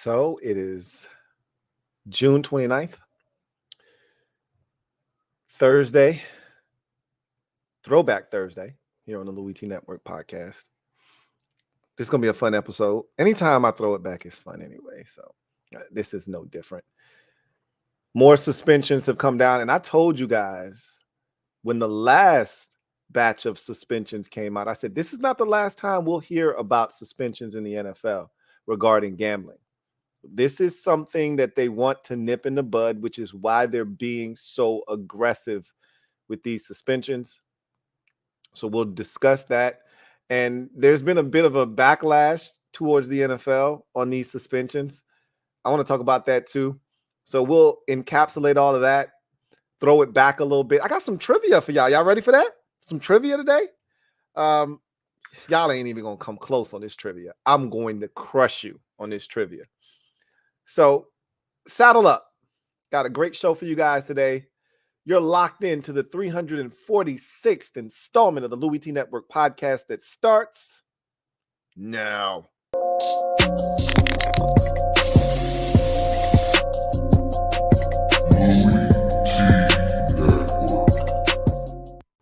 So it is June 29th, Thursday, Throwback Thursday here on the Louie Tee Network podcast. This is going to be a fun episode. Anytime I throw it back, it's fun anyway. So this is no different. More suspensions have come down. And I told you guys when the last batch of suspensions came out, I said, this is not the last time we'll hear about suspensions in the NFL regarding gambling. This is something that they want to nip in the bud, which is why they're being so aggressive with these suspensions. So we'll discuss that. And there's been a bit of a backlash towards the NFL on these suspensions. I want to talk about that too. So we'll encapsulate all of that, throw it back a little bit. I got some trivia for y'all. Y'all ready for that? Some trivia today? Y'all ain't even going to come close on this trivia. I'm going to crush you on this trivia. So saddle up. Got a great show for you guys today. You're locked into the 346th installment of the Louie Tee Network podcast that starts now.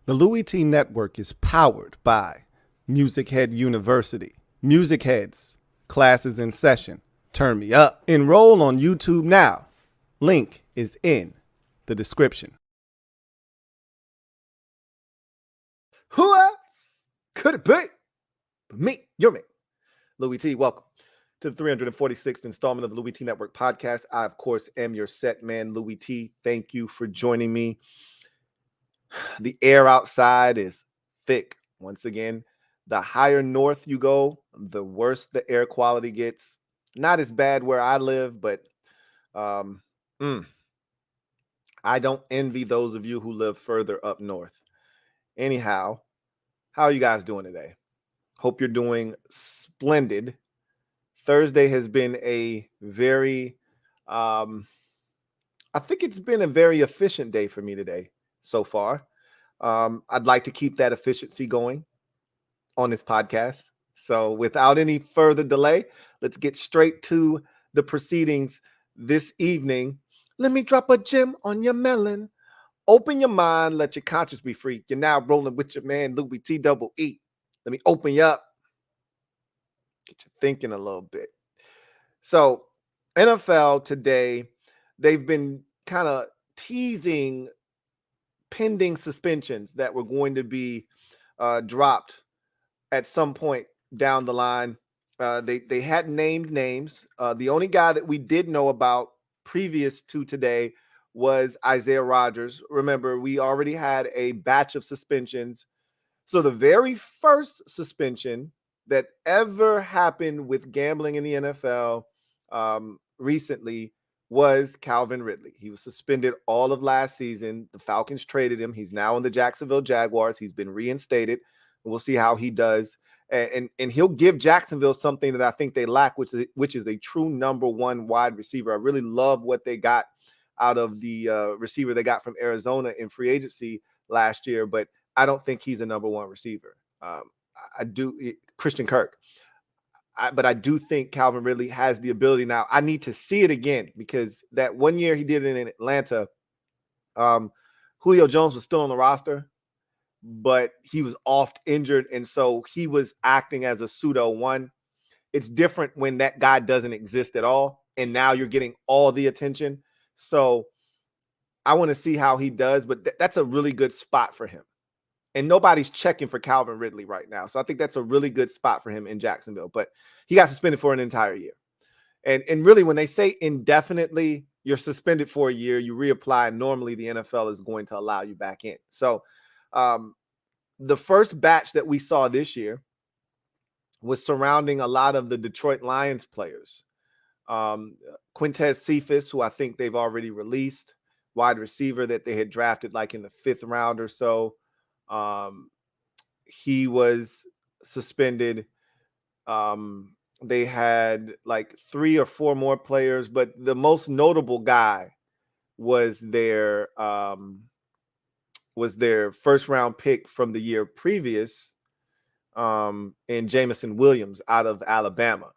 The Louie Tee Network is powered by Music Head University. Music Heads, classes in session. Turn me up. Enroll on YouTube now. Link is in the description. Who else could it be but me, your man, Louie Tee? Welcome to the 346th installment of the Louie Tee Network podcast. I, of course, am your set man, Louie Tee. Thank you for joining me. The air outside is thick. Once again, the higher north you go, the worse the air quality gets. Not as bad where I live, but I don't envy those of you who live further up north. Anyhow, how are you guys doing today? Hope you're doing splendid. Thursday has been a very, I think it's been a very efficient day for me today so far. I'd like to keep that efficiency going on this podcast. So without any further delay, let's get straight to the proceedings this evening. Let me drop a gem on your melon. Open your mind, let your conscience be free. You're now rolling with your man, Louie Tee double E. Let me open you up. Get you thinking a little bit. So NFL today, they've been kind of teasing pending suspensions that were going to be dropped at some point down the line. They hadn't named names. The only guy that we did know about previous to today was Isaiah Rodgers. Remember, we already had a batch of suspensions. So the very first suspension that ever happened with gambling in the NFL recently was Calvin Ridley. He was suspended all of last season. The Falcons traded him. He's now in the Jacksonville Jaguars. He's been reinstated. We'll see how he does. And he'll give Jacksonville something that I think they lack, which is a true number one wide receiver. I really love what they got out of the receiver they got from Arizona in free agency last year, but I don't think he's a number one receiver. Christian Kirk. But I do think Calvin Ridley has the ability. Now, I need to see it again because that one year he did it in Atlanta, Julio Jones was still on the roster, but he was oft injured, and so he was acting as a pseudo one. It's different when that guy doesn't exist at all, and now you're getting all the attention. So I want to see how he does, but that's a really good spot for him. And nobody's checking for Calvin Ridley right now. So I think that's a really good spot for him in Jacksonville. But he got suspended for an entire year. And really, when they say indefinitely, you're suspended for a year, you reapply, and normally the NFL is going to allow you back in. So the first batch that we saw this year was surrounding a lot of the Detroit Lions players. Quintez Cephas, who I think they've already released, wide receiver that they had drafted like in the 5th round or so. He was suspended. They had like 3 or 4 more players, but the most notable guy was their first round pick from the year previous, in Jamison Williams out of Alabama.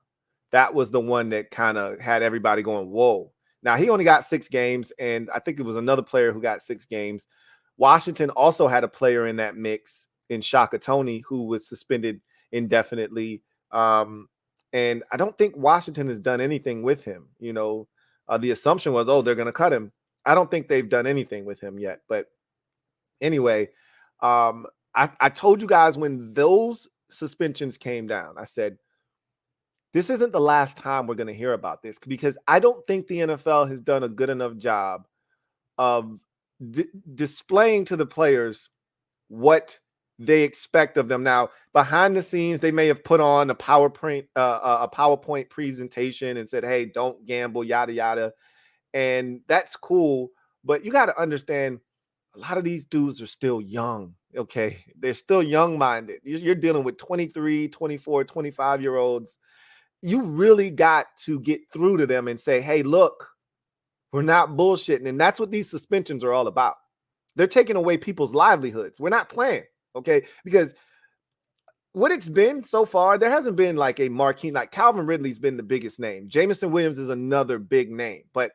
that was the one that kind of had everybody going, whoa. Now, he only got 6 games, and I think it was another player who got 6 games. Washington also had a player in that mix in Shaka Toney, who was suspended indefinitely. And I don't think Washington has done anything with him. The assumption was, oh, they're going to cut him. I don't think they've done anything with him yet. But anyway, I told you guys when those suspensions came down, I said, this isn't the last time we're going to hear about this, because I don't think the NFL has done a good enough job of displaying to the players what they expect of them. Now, behind the scenes, they may have put on a PowerPoint presentation and said, hey, don't gamble, yada, yada. And that's cool. But you got to understand, a lot of these dudes are still young. Okay. They're still young-minded. You're dealing with 23, 24, 25-year-olds. You really got to get through to them and say, hey, look, we're not bullshitting. And that's what these suspensions are all about. They're taking away people's livelihoods. We're not playing, okay? Because what it's been so far, there hasn't been like a marquee, like Calvin Ridley's been the biggest name. Jameson Williams is another big name, but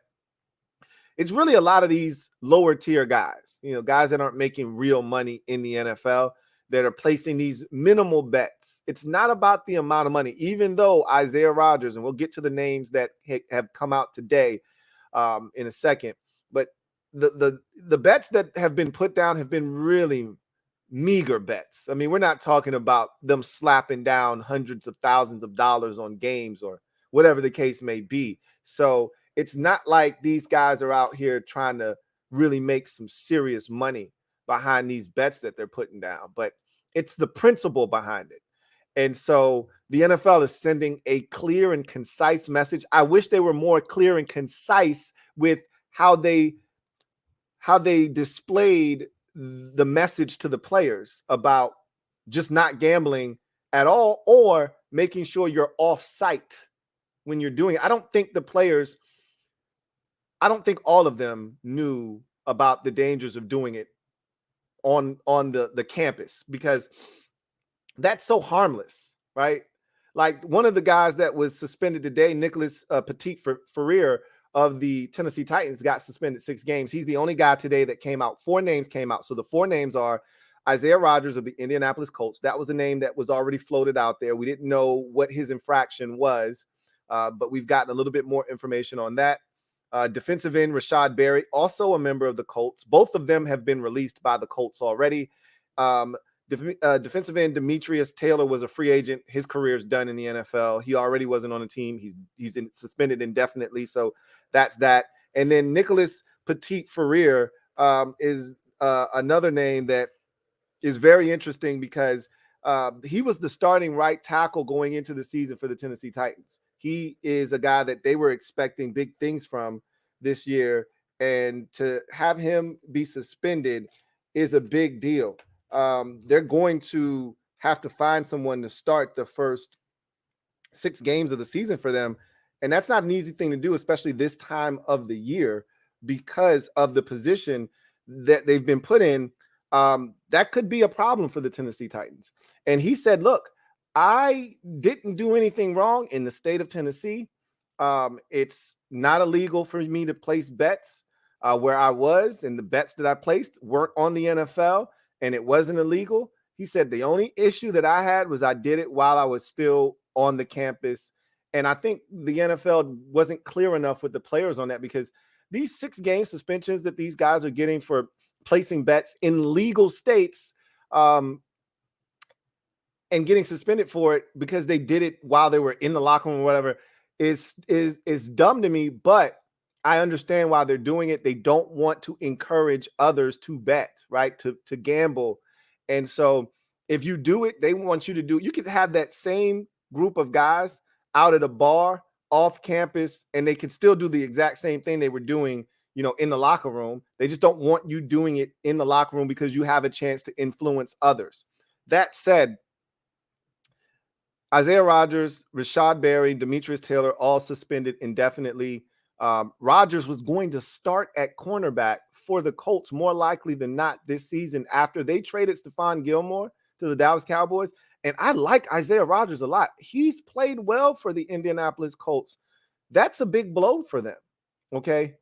it's really a lot of these lower tier guys, guys that aren't making real money in the NFL, that are placing these minimal bets. It's not about the amount of money, even though Isaiah Rodgers, and we'll get to the names that have come out today in a second, but the bets that have been put down have been really meager bets. I mean, we're not talking about them slapping down hundreds of thousands of dollars on games or whatever the case may be. So it's not like these guys are out here trying to really make some serious money behind these bets that they're putting down, but it's the principle behind it. And so the NFL is sending a clear and concise message. I wish they were more clear and concise with how they displayed the message to the players about just not gambling at all, or making sure you're off site when you're doing it. I don't think all of them knew about the dangers of doing it on the campus, because that's so harmless, right? Like one of the guys that was suspended today, Nicholas Petit-Ferrier of the Tennessee Titans, got suspended 6 games. He's the only guy today that came out. 4 names came out. So the 4 names are Isaiah Rodgers of the Indianapolis Colts. That was the name that was already floated out there. We didn't know what his infraction was, but we've gotten a little bit more information on that. Defensive end Rashad Berry, also a member of the Colts. Both of them have been released by the Colts already. Defensive end Demetrius Taylor was a free agent. His career is done in the NFL. He already wasn't on the team. He's suspended indefinitely. So that's that. And then Nicholas Petit-Ferrier is another name that is very interesting, because he was the starting right tackle going into the season for the Tennessee Titans. He is a guy that they were expecting big things from this year, and to have him be suspended is a big deal. They're going to have to find someone to start the first 6 games of the season for them, and that's not an easy thing to do, especially this time of the year, because of the position that they've been put in. That could be a problem for the Tennessee Titans. And he said, look, I didn't do anything wrong in the state of Tennessee. It's not illegal for me to place bets where I was, and the bets that I placed weren't on the NFL, and it wasn't illegal. He said the only issue that I had was I did it while I was still on the campus. And I think the NFL wasn't clear enough with the players on that, because these 6-game suspensions that these guys are getting for placing bets in legal states, and getting suspended for it because they did it while they were in the locker room or whatever, is dumb to me. But I understand why they're doing it. They don't want to encourage others to bet, right? To gamble. And so if you do it, they want you to do it. You could have that same group of guys out at a bar off campus, and they can still do the exact same thing they were doing, in the locker room. They just don't want you doing it in the locker room because you have a chance to influence others. That said, Isaiah Rodgers, Rashad Berry, Demetrius Taylor, all suspended indefinitely. Rodgers was going to start at cornerback for the Colts more likely than not this season, after they traded Stephon Gilmore to the Dallas Cowboys. And I like Isaiah Rodgers a lot. He's played well for the Indianapolis Colts. That's a big blow for them. Okay.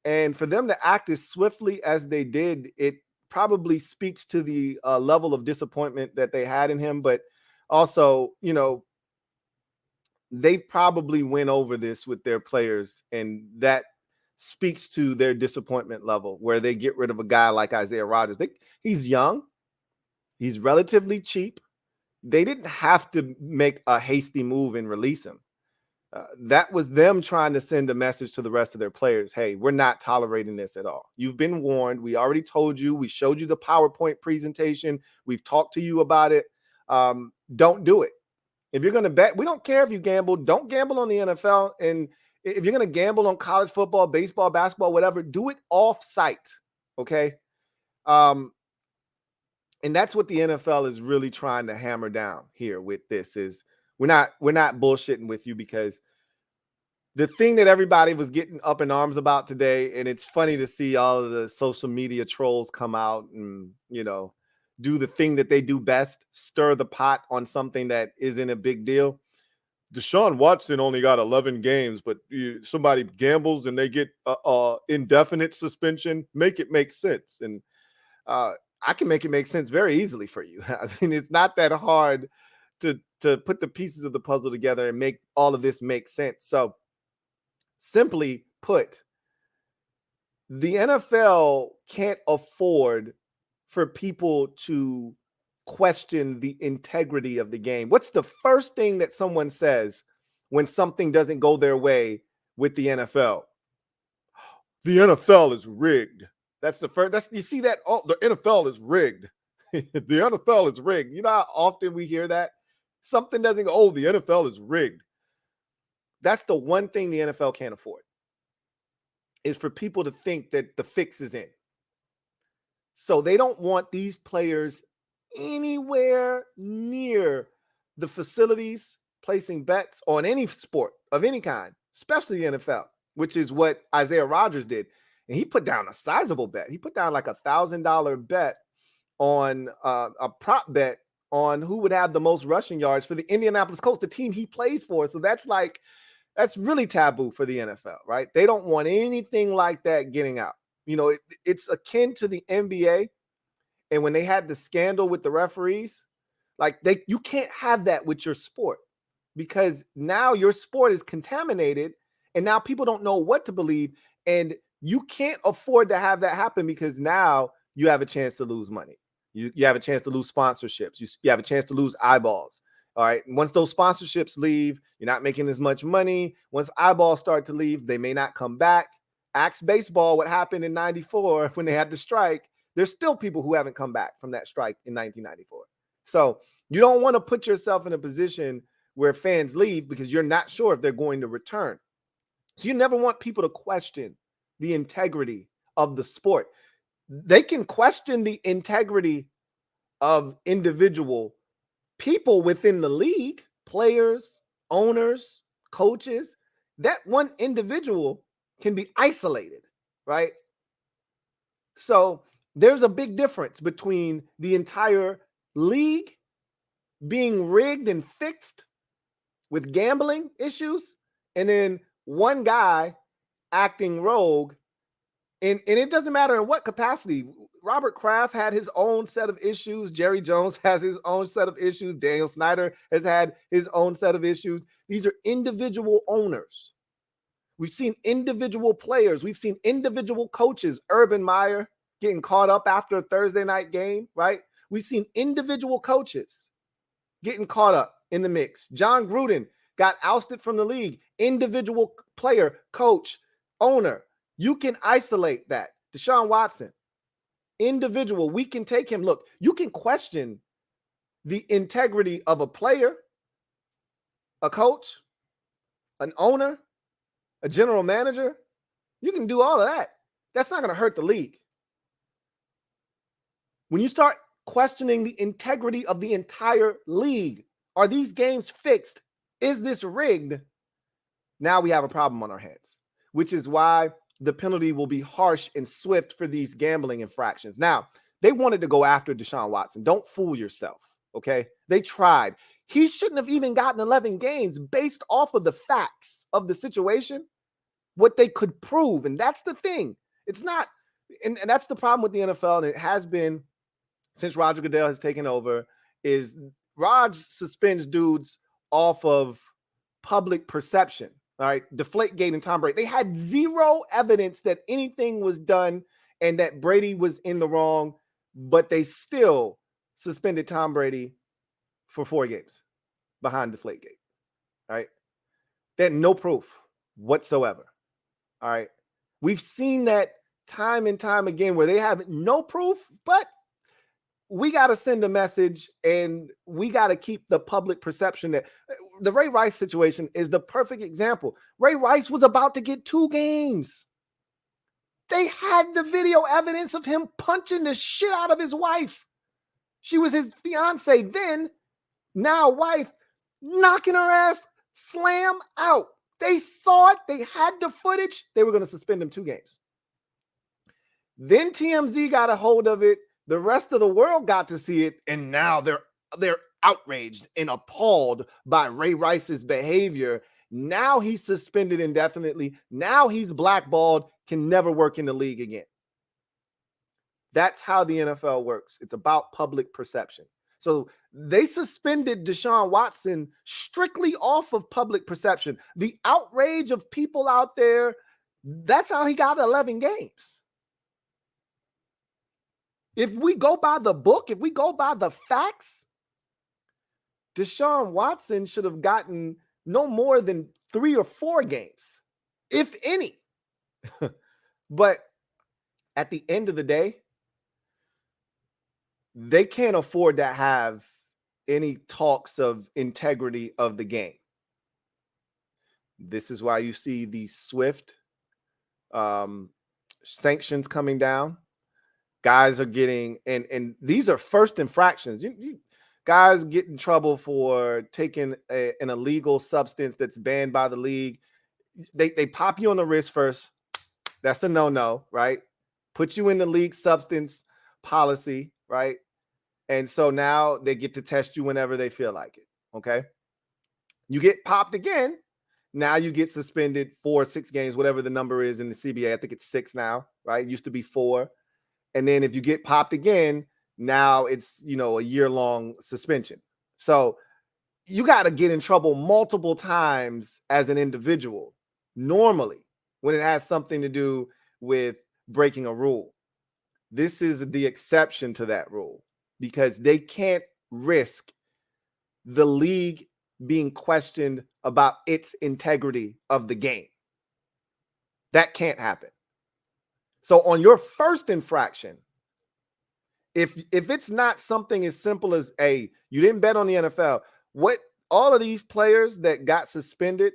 And for them to act as swiftly as they did, it probably speaks to the level of disappointment that they had in him. But also, they probably went over this with their players, and that speaks to their disappointment level where they get rid of a guy like Isaiah Rodgers. He's young. He's relatively cheap. They didn't have to make a hasty move and release him. That was them trying to send a message to the rest of their players. Hey, we're not tolerating this at all. You've been warned. We already told you. We showed you the PowerPoint presentation. We've talked to you about it. Don't do it. If you're going to bet, we don't care if you gamble. Don't gamble on the NFL. And if you're going to gamble on college football, baseball, basketball, whatever, do it off site. Okay. And that's what the NFL is really trying to hammer down here with this is we're not bullshitting with you, because the thing that everybody was getting up in arms about today, and it's funny to see all of the social media trolls come out and, do the thing that they do best, stir the pot on something that isn't a big deal. Deshaun Watson only got 11 games, but somebody gambles and they get indefinite suspension. Make it make sense. And I can make it make sense very easily for you. I mean, it's not that hard to put the pieces of the puzzle together and make all of this make sense. So simply put, the NFL can't afford for people to question the integrity of the game. What's the first thing that someone says when something doesn't go their way with the NFL? The NFL is rigged. That's the first. You see that? Oh, the NFL is rigged. The NFL is rigged. You know how often we hear that? Something doesn't go, oh, the NFL is rigged. That's the one thing the NFL can't afford, is for people to think that the fix is in. So they don't want these players anywhere near the facilities placing bets on any sport of any kind, especially the NFL, which is what Isaiah Rodgers did. And he put down a sizable bet. He put down like $1,000 bet on a prop bet on who would have the most rushing yards for the Indianapolis Colts, the team he plays for. So that's really taboo for the NFL, right? They don't want anything like that getting out. It's akin to the NBA. And when they had the scandal with the referees, you can't have that with your sport, because now your sport is contaminated and now people don't know what to believe. And you can't afford to have that happen, because now you have a chance to lose money. You have a chance to lose sponsorships. You have a chance to lose eyeballs. All right. Once those sponsorships leave, you're not making as much money. Once eyeballs start to leave, they may not come back. Ask baseball what happened in 94 when they had the strike. There's still people who haven't come back from that strike in 1994. So you don't want to put yourself in a position where fans leave because you're not sure if they're going to return. So you never want people to question the integrity of the sport. They can question the integrity of individual people within the league, players, owners, coaches. That one individual can be isolated, right? So there's a big difference between the entire league being rigged and fixed with gambling issues, and then one guy acting rogue. And it doesn't matter in what capacity. Robert Kraft had his own set of issues. Jerry Jones has his own set of issues. Daniel Snyder has had his own set of issues. These are individual owners. We've seen individual players. We've seen individual coaches. Urban Meyer getting caught up after a Thursday night game, right? We've seen individual coaches getting caught up in the mix. John Gruden got ousted from the league. Individual player, coach, owner. You can isolate that. Deshaun Watson, individual. We can take him. Look, you can question the integrity of a player, a coach, an owner, a general manager. You can do all of that. That's not going to hurt the league. When you start questioning the integrity of the entire league, are these games fixed? Is this rigged? Now we have a problem on our hands, which is why the penalty will be harsh and swift for these gambling infractions. Now, they wanted to go after Deshaun Watson. Don't fool yourself. Okay. They tried. He shouldn't have even gotten 11 games based off of the facts of the situation, what they could prove. And that's the thing. It's not, and that's the problem with the NFL. And it has been since Roger Goodell has taken over, is Raj suspends dudes off of public perception. All right. Deflategate and Tom Brady. They had zero evidence that anything was done and that Brady was in the wrong, but they still suspended Tom Brady for 4 games behind Deflategate. All right. They had no proof whatsoever. All right. We've seen that time and time again where they have no proof, but we got to send a message and we got to keep the public perception that the Ray Rice situation is the perfect example. Ray Rice was about to get 2 games. They had the video evidence of him punching the shit out of his wife. She was his fiance then, now wife, knocking her ass slam out. They saw it. They had the footage. They were going to suspend him 2 games. Then TMZ got a hold of it. The rest of the world got to see it, and now they're outraged and appalled by Ray Rice's behavior. Now he's suspended indefinitely. Now he's blackballed, can never work in the league again. That's how the NFL works. It's about public perception. So they suspended Deshaun Watson strictly off of public perception. The outrage of people out there, that's how he got 11 games. If we go by the book, if we go by the facts, Deshaun Watson should have gotten no more than 3 or 4 games, if any. But at the end of the day, they can't afford to have any talks of integrity of the game. This is why you see the swift sanctions coming down. Guys are getting, and these are first infractions. You guys get in trouble for taking an illegal substance that's banned by the league. They pop you on the wrist first. That's a no-no, right? Put you in the league substance policy, right? And so now they get to test you whenever they feel like it, okay? You get popped again. Now you get suspended 4 or 6 games, whatever the number is in the CBA. I think it's 6 now, right? It used to be 4. And then if you get popped again, now it's, a year-long suspension. So you got to get in trouble multiple times as an individual, normally, when it has something to do with breaking a rule. This is the exception to that rule because they can't risk the league being questioned about its integrity of the game. That can't happen. So on your first infraction, if it's not something as simple as, hey, you didn't bet on the NFL, what all of these players that got suspended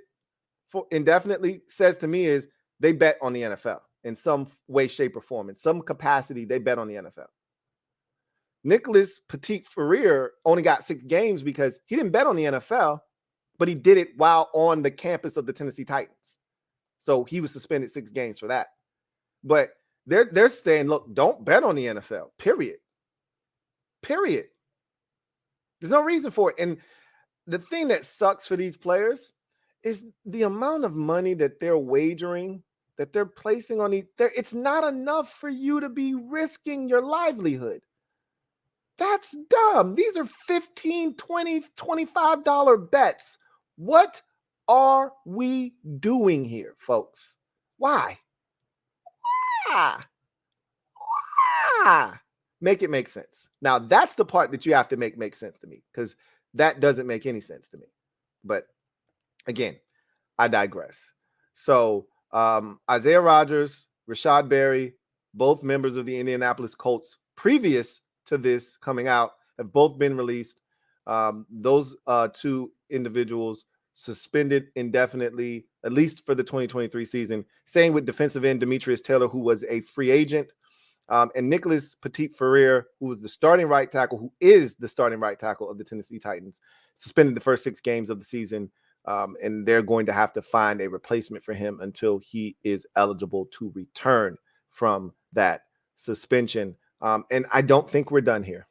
for indefinitely says to me is they bet on the NFL in some way, shape, or form. In some capacity, they bet on the NFL. Nicholas Petit-Ferrier only got 6 games because he didn't bet on the NFL, but he did it while on the campus of the Tennessee Titans. So he was suspended 6 games for that. But they're saying, look, don't bet on the NFL, period. Period. There's no reason for it. And the thing that sucks for these players is the amount of money that they're wagering, that they're placing on it's not enough for you to be risking your livelihood. That's dumb. These are $15, $20, $25 bets. What are we doing here, folks? Why? Make it make sense. Now, that's the part that you have to make sense to me, because that doesn't make any sense to me. But again, I digress. So Isaiah Rodgers, Rashad Berry, both members of the Indianapolis Colts, previous to this coming out, have both been released. Those 2 individuals suspended indefinitely, at least for the 2023 season. Same with defensive end Demetrius Taylor, who was a free agent. And Nicholas Petit-Ferrier, who was the starting right tackle, who is the starting right tackle of the Tennessee Titans, suspended the first 6 games of the season. And they're going to have to find a replacement for him until he is eligible to return from that suspension. And I don't think we're done here.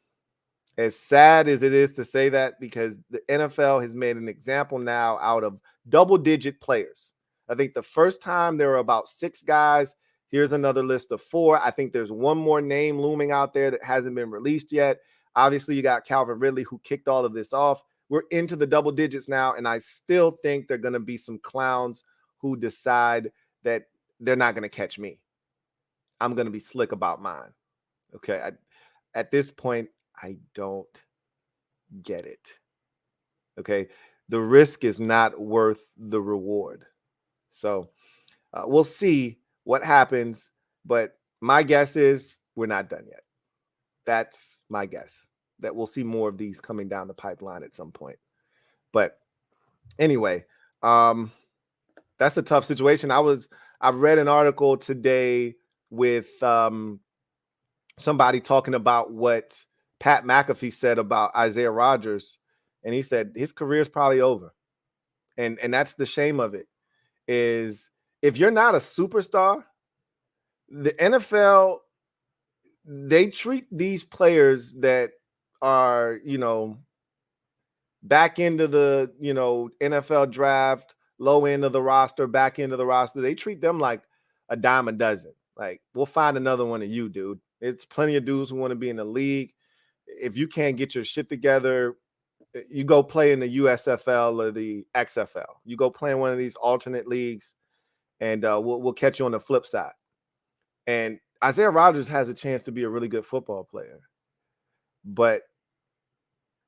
As sad as it is to say that, because the NFL has made an example now out of double-digit players. I think the first time there were about 6 guys. Here's another list of 4. I think there's one more name looming out there that hasn't been released yet. Obviously, you got Calvin Ridley, who kicked all of this off. We're into the double digits now, and I still think there are going to be some clowns who decide that they're not going to catch me. I'm going to be slick about mine. Okay. At this point, I don't get it. Okay. The risk is not worth the reward. So we'll see what happens. But my guess is we're not done yet. That's my guess, that we'll see more of these coming down the pipeline at some point. But anyway, that's a tough situation. I've read an article today with somebody talking about what Pat McAfee said about Isaiah Rodgers, and he said his career is probably over. And that's the shame of it, is if you're not a superstar, the NFL, they treat these players that are, back into the, NFL draft, low end of the roster, back into the roster, they treat them like a dime a dozen. Like, we'll find another one of you, dude. It's plenty of dudes who want to be in the league. If you can't get your shit together, you go play in the USFL or the XFL. You go play in one of these alternate leagues, and we'll catch you on the flip side. And Isaiah Rodgers has a chance to be a really good football player. But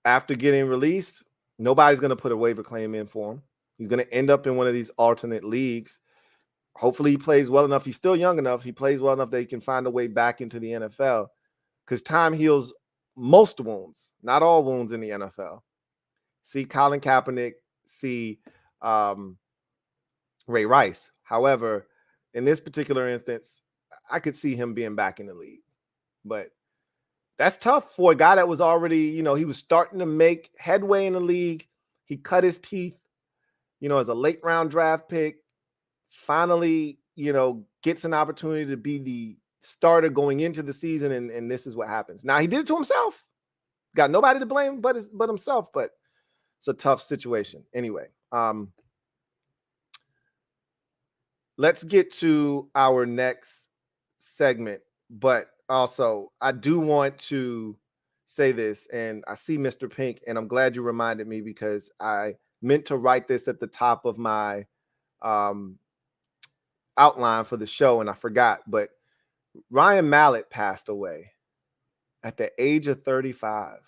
after getting released, nobody's going to put a waiver claim in for him. He's going to end up in one of these alternate leagues. Hopefully he plays well enough. He's still young enough. He plays well enough that he can find a way back into the NFL, because time heals most wounds, not all wounds in the NFL. See Colin Kaepernick, see Ray Rice. However, in this particular instance, I could see him being back in the league. But that's tough for a guy that was already, he was starting to make headway in the league. He cut his teeth, as a late round draft pick. Finally, gets an opportunity to be the starter going into the season, and this is what happens. Now, he did it to himself. Got nobody to blame but himself, but it's a tough situation. Anyway, let's get to our next segment, but also I do want to say this, and I see Mr. Pink, and I'm glad you reminded me, because I meant to write this at the top of my outline for the show, and I forgot. But Ryan Mallett passed away at the age of 35.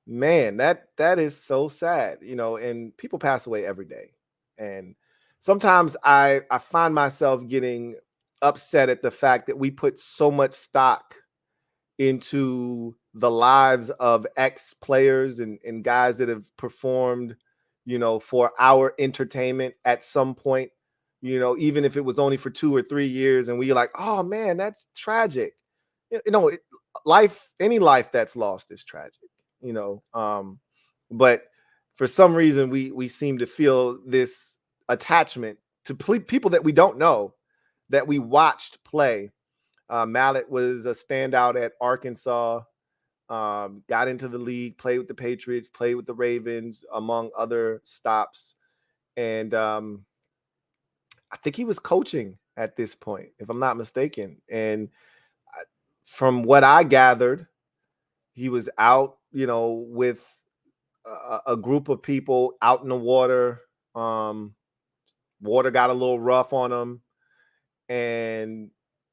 Man, that is so sad, and people pass away every day. And sometimes I find myself getting upset at the fact that we put so much stock into the lives of ex-players and guys that have performed, for our entertainment at some point, even if it was only for 2 or 3 years, and we're like, oh man, that's tragic. Any life that's lost is tragic, but for some reason we seem to feel this attachment to people that we don't know, that we watched play. Mallett was a standout at Arkansas, got into the league, played with the Patriots, played with the Ravens, among other stops. And I think he was coaching at this point, if I'm not mistaken. And from what I gathered, he was out, with a group of people out in the water. Water got a little rough on him, and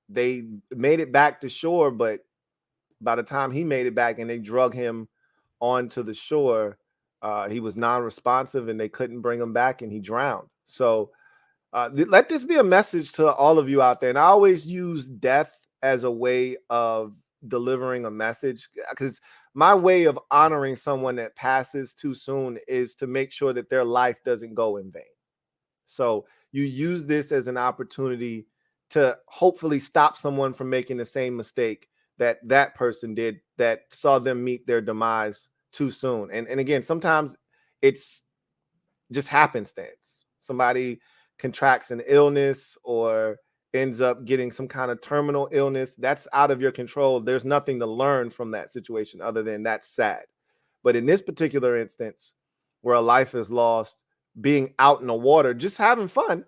they made it back to shore. But by the time he made it back and they drug him onto the shore, he was non-responsive, and they couldn't bring him back, and he drowned. So let this be a message to all of you out there. And I always use death as a way of delivering a message, because my way of honoring someone that passes too soon is to make sure that their life doesn't go in vain. So you use this as an opportunity to hopefully stop someone from making the same mistake that person did, that saw them meet their demise too soon. And again, sometimes it's just happenstance. Somebody contracts an illness, or ends up getting some kind of terminal illness, that's out of your control. There's nothing to learn from that situation other than that's sad. But in this particular instance, where a life is lost, being out in the water, just having fun,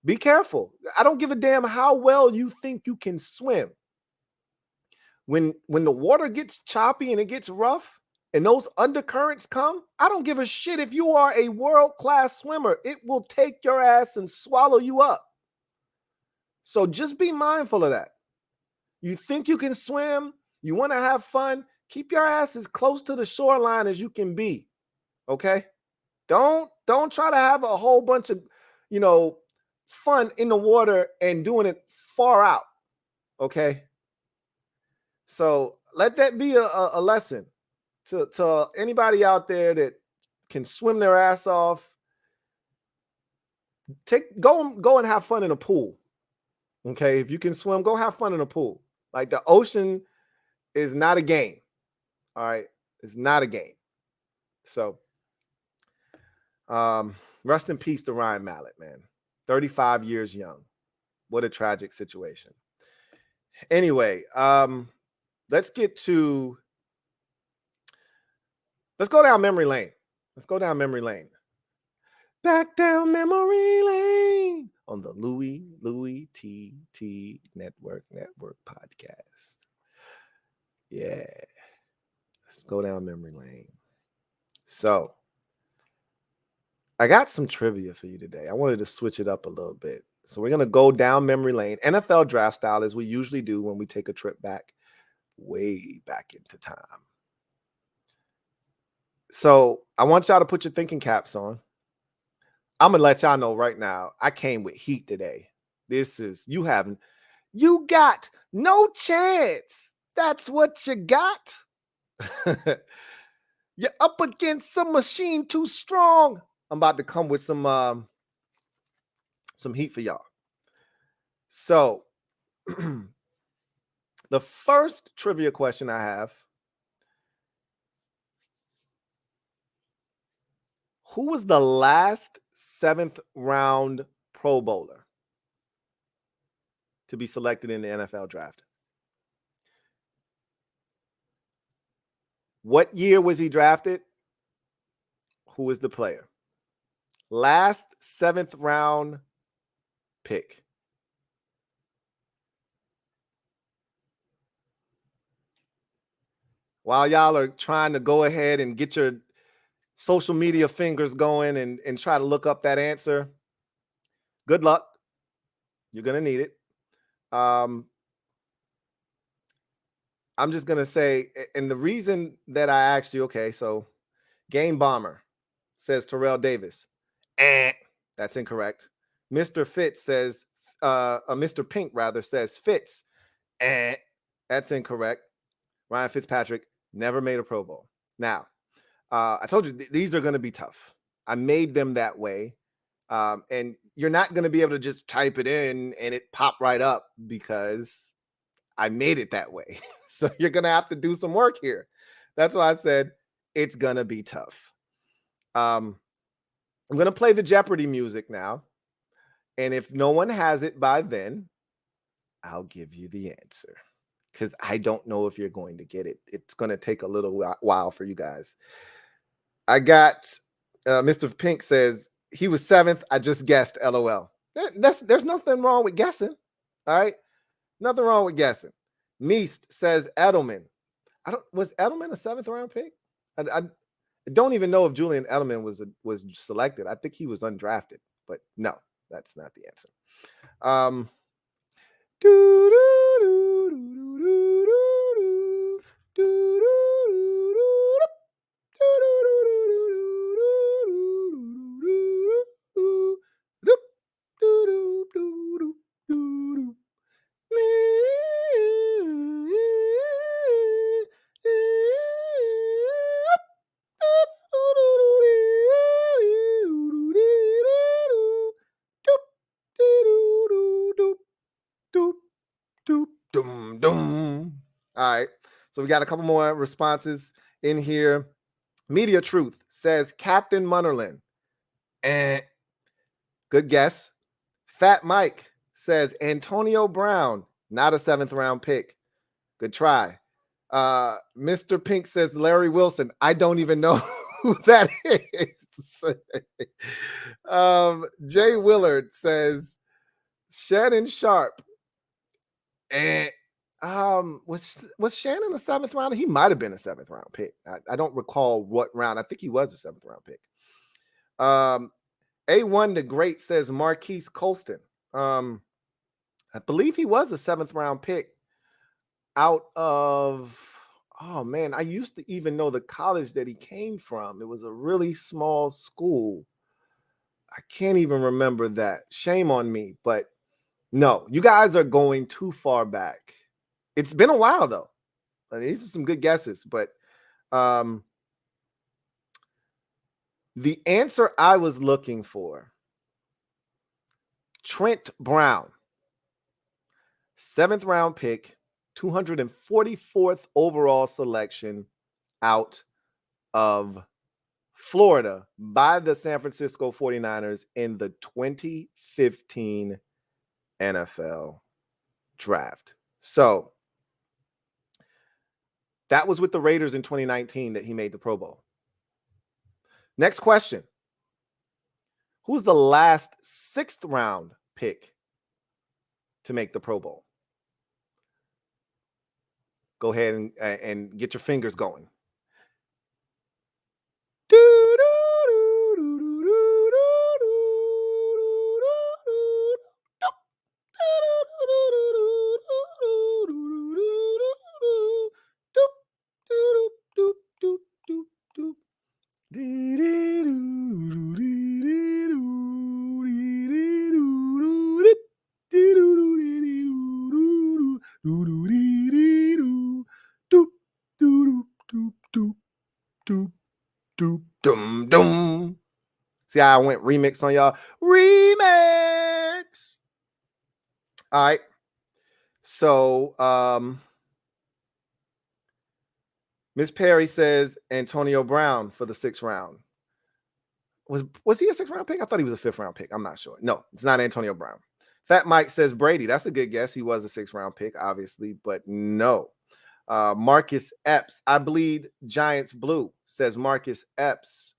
be careful. I don't give a damn how well you think you can swim. When the water gets choppy and it gets rough and those undercurrents come, I don't give a shit if you are a world-class swimmer. It will take your ass and swallow you up. So just be mindful of that. You think you can swim, you want to have fun, keep your ass as close to the shoreline as you can be. Okay? Don't try to have a whole bunch of, fun in the water and doing it far out. Okay? So let that be a lesson to anybody out there that can swim their ass off. Go and have fun in a pool. Okay, if you can swim, go have fun in a pool. Like, the ocean is not a game. All right, it's not a game. So, rest in peace to Ryan Mallett, man. 35 years young. What a tragic situation. Anyway, let's go down memory lane. Back down memory lane on the Louie Tee Network podcast. Yeah. Let's go down memory lane. So, I got some trivia for you today. I wanted to switch it up a little bit. So we're going to go down memory lane, NFL draft style, as we usually do when we take a trip way back into time. So I want y'all to put your thinking caps on. I'm going to let y'all know right now, I came with heat today. You got no chance. That's what you got. You're up against some machine too strong. I'm about to come with some heat for y'all. So the first trivia question I have: who was the last 7th round Pro Bowler to be selected in the NFL draft? What year was he drafted? Who is the player? Last 7th round pick. While y'all are trying to go ahead and get your social media fingers going and try to look up that answer, good luck. You're going to need it. I'm just going to say, and the reason that I asked you, okay, so Game Bomber says Terrell Davis. That's incorrect. Mr. Fitz says, Mr. Pink rather says Fitz. That's incorrect. Ryan Fitzpatrick never made a Pro Bowl. Now, I told you these are going to be tough. I made them that way. And you're not going to be able to just type it in and it pop right up because I made it that way. So you're going to have to do some work here. That's why I said it's going to be tough. I'm going to play the Jeopardy music now. And if no one has it by then, I'll give you the answer, because I don't know if you're going to get it. It's going to take a little while for you guys. I got Mr. Pink says he was 7th. I just guessed. LOL. There's nothing wrong with guessing. All right, nothing wrong with guessing. Meest says Edelman. Was Edelman a 7th round pick? I don't even know if Julian Edelman was selected. I think he was undrafted, but no, that's not the answer. All right, so we got a couple more responses in here. Media Truth says Captain Munnerlin. Good guess. Fat Mike says Antonio Brown, not a 7th round pick. Good try. Mr. Pink says Larry Wilson. I don't even know who that is. Jay Willard says Shannon Sharp. And was Shannon a 7th rounder? He might have been a 7th round pick. I don't recall what round. I think he was a 7th round pick. A1 the Great says Marquise Colston. I believe he was a 7th round pick out of, oh man, I used to even know the college that he came from. It was a really small school. I can't even remember that. Shame on me, but no, you guys are going too far back. It's been a while though. These are some good guesses, but the answer I was looking for, Trent Brown, 7th round pick, 244th overall selection out of Florida by the San Francisco 49ers in the 2015 NFL draft. So that was with the Raiders in 2019 that he made the Pro Bowl. Next question. Who's the last 6th round pick to make the Pro Bowl? Go ahead and get your fingers going. See how I went remix on y'all? Remix. All right. So Miss Perry says Antonio Brown for the 6th round. Was he a 6th round pick? I thought he was a 5th round pick. I'm not sure. No, it's not Antonio Brown. Fat Mike says Brady. That's a good guess. He was a 6th round pick, obviously, but no. Marcus Epps. I bleed Giants blue, says Marcus Epps.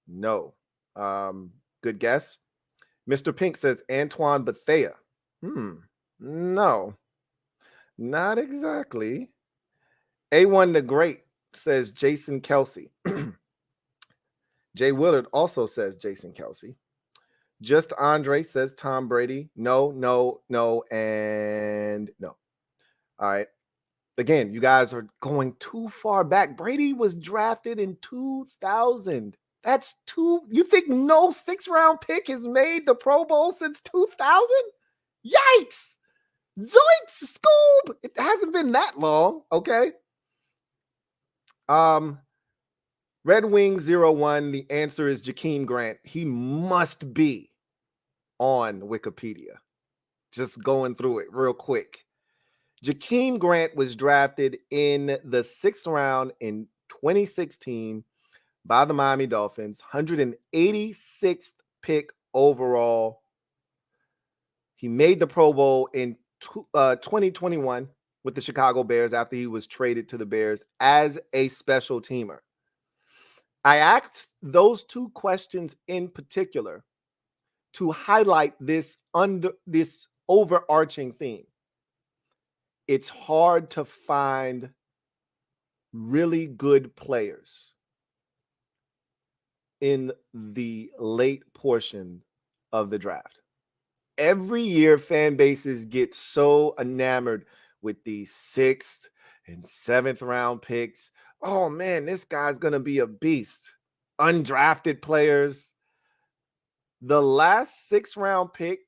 No. Good guess. Mr. Pink says Antoine Bethea. No. Not exactly. A1 the Great says Jason Kelsey. Jay Willard also says Jason Kelsey. Just Andre says Tom Brady. No, no, no, and no. All right. Again, you guys are going too far back. Brady was drafted in 2000. That's you think no 6th round pick has made the Pro Bowl since 2000? Yikes! Zoinks! Scoob! It hasn't been that long, okay? Red Wing 01, the answer is Jakeem Grant. He must be on Wikipedia. Just going through it real quick. Jakeem Grant was drafted in the 6th round in 2016 by the Miami Dolphins, 186th pick overall. He made the Pro Bowl in 2021 with the Chicago Bears after he was traded to the Bears as a special teamer. I asked those 2 questions in particular to highlight this overarching theme. It's hard to find really good players in the late portion of the draft. Every year, fan bases get so enamored with these 6th and 7th round picks. Oh man, this guy's going to be a beast. Undrafted players. The last 6th round pick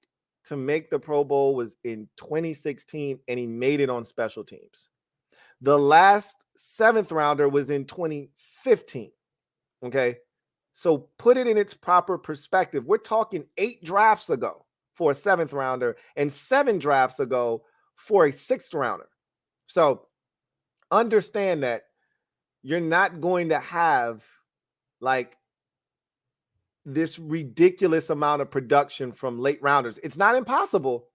to make the Pro Bowl was in 2016, and he made it on special teams. The last 7th rounder was in 2015. Okay. So put it in its proper perspective. We're talking 8 drafts ago for a 7th rounder and 7 drafts ago for a 6th rounder. So understand that you're not going to have like this ridiculous amount of production from late rounders. It's not impossible,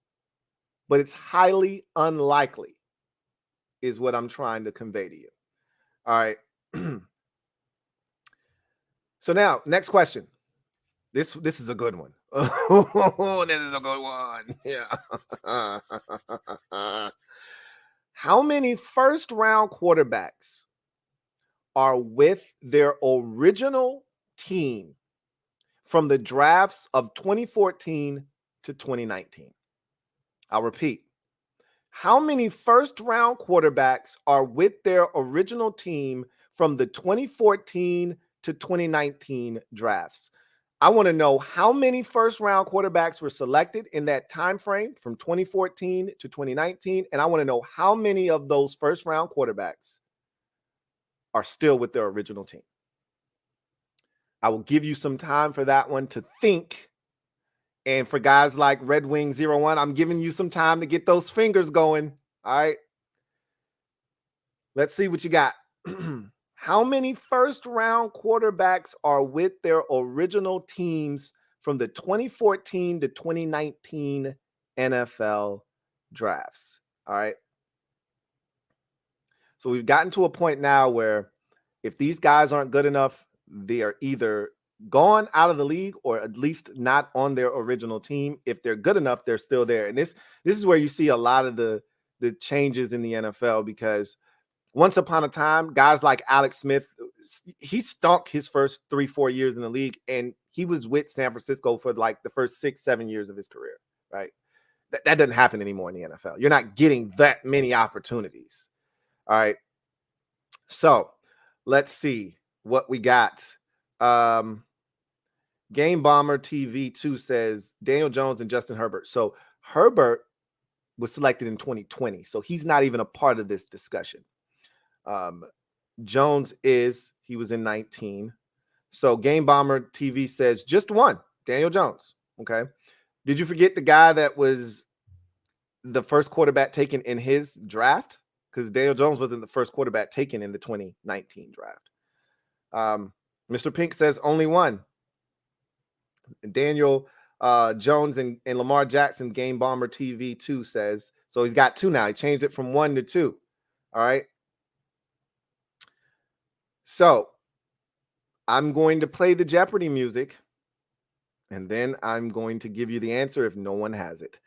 but it's highly unlikely is what I'm trying to convey to you. All right. So now, next question. This is a good one. Oh, this is a good one. Yeah. How many first round quarterbacks are with their original team from the drafts of 2014 to 2019? I'll repeat. How many first round quarterbacks are with their original team from the 2014 to 2019 drafts? I want to know how many first round quarterbacks were selected in that time frame from 2014 to 2019, and I want to know how many of those first round quarterbacks are still with their original team. I will give you some time for that one to think. And for guys like Red Wing 01, I'm giving you some time to get those fingers going. All right. Let's see what you got. How many first round quarterbacks are with their original teams from the 2014 to 2019 NFL drafts? All right. So we've gotten to a point now where if these guys aren't good enough, they are either gone out of the league or at least not on their original team. If they're good enough, they're still there. And this is where you see a lot of the changes in the NFL, because once upon a time, guys like Alex Smith, he stunk his first 3-4 years in the league, and he was with San Francisco for like the first 6-7 years of his career, right? That doesn't happen anymore in the NFL. You're not getting that many opportunities. All right. So let's see what we got. Game Bomber TV 2 says Daniel Jones and Justin Herbert. So Herbert was selected in 2020, so he's not even a part of this discussion. Jones he was in 19. So Game Bomber TV says just one, Daniel Jones. Okay. Did you forget the guy that was the first quarterback taken in his draft? Because Daniel Jones wasn't the first quarterback taken in the 2019 draft. Mr. Pink says only one. Daniel Jones and Lamar Jackson, Game Bomber TV 2 says, so he's got two now. He changed it from 1 to 2. All right. So I'm going to play the Jeopardy music, and then I'm going to give you the answer if no one has it.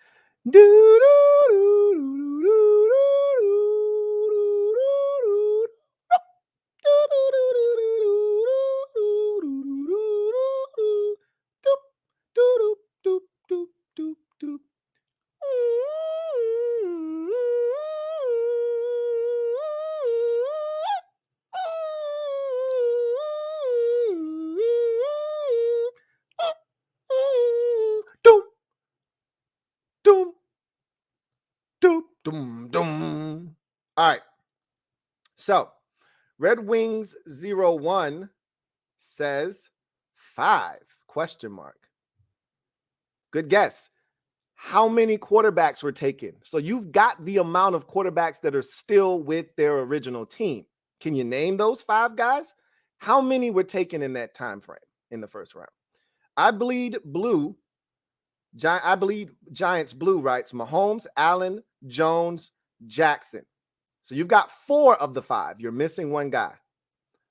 All right. So Red Wings 01 says 5 ? Good guess. How many quarterbacks were taken? So you've got the amount of quarterbacks that are still with their original team. Can you name those 5 guys? How many were taken in that time frame in the first round? I bleed Giants Blue writes Mahomes, Allen, Jones, Jackson. So you've got 4 of the 5. You're missing one guy.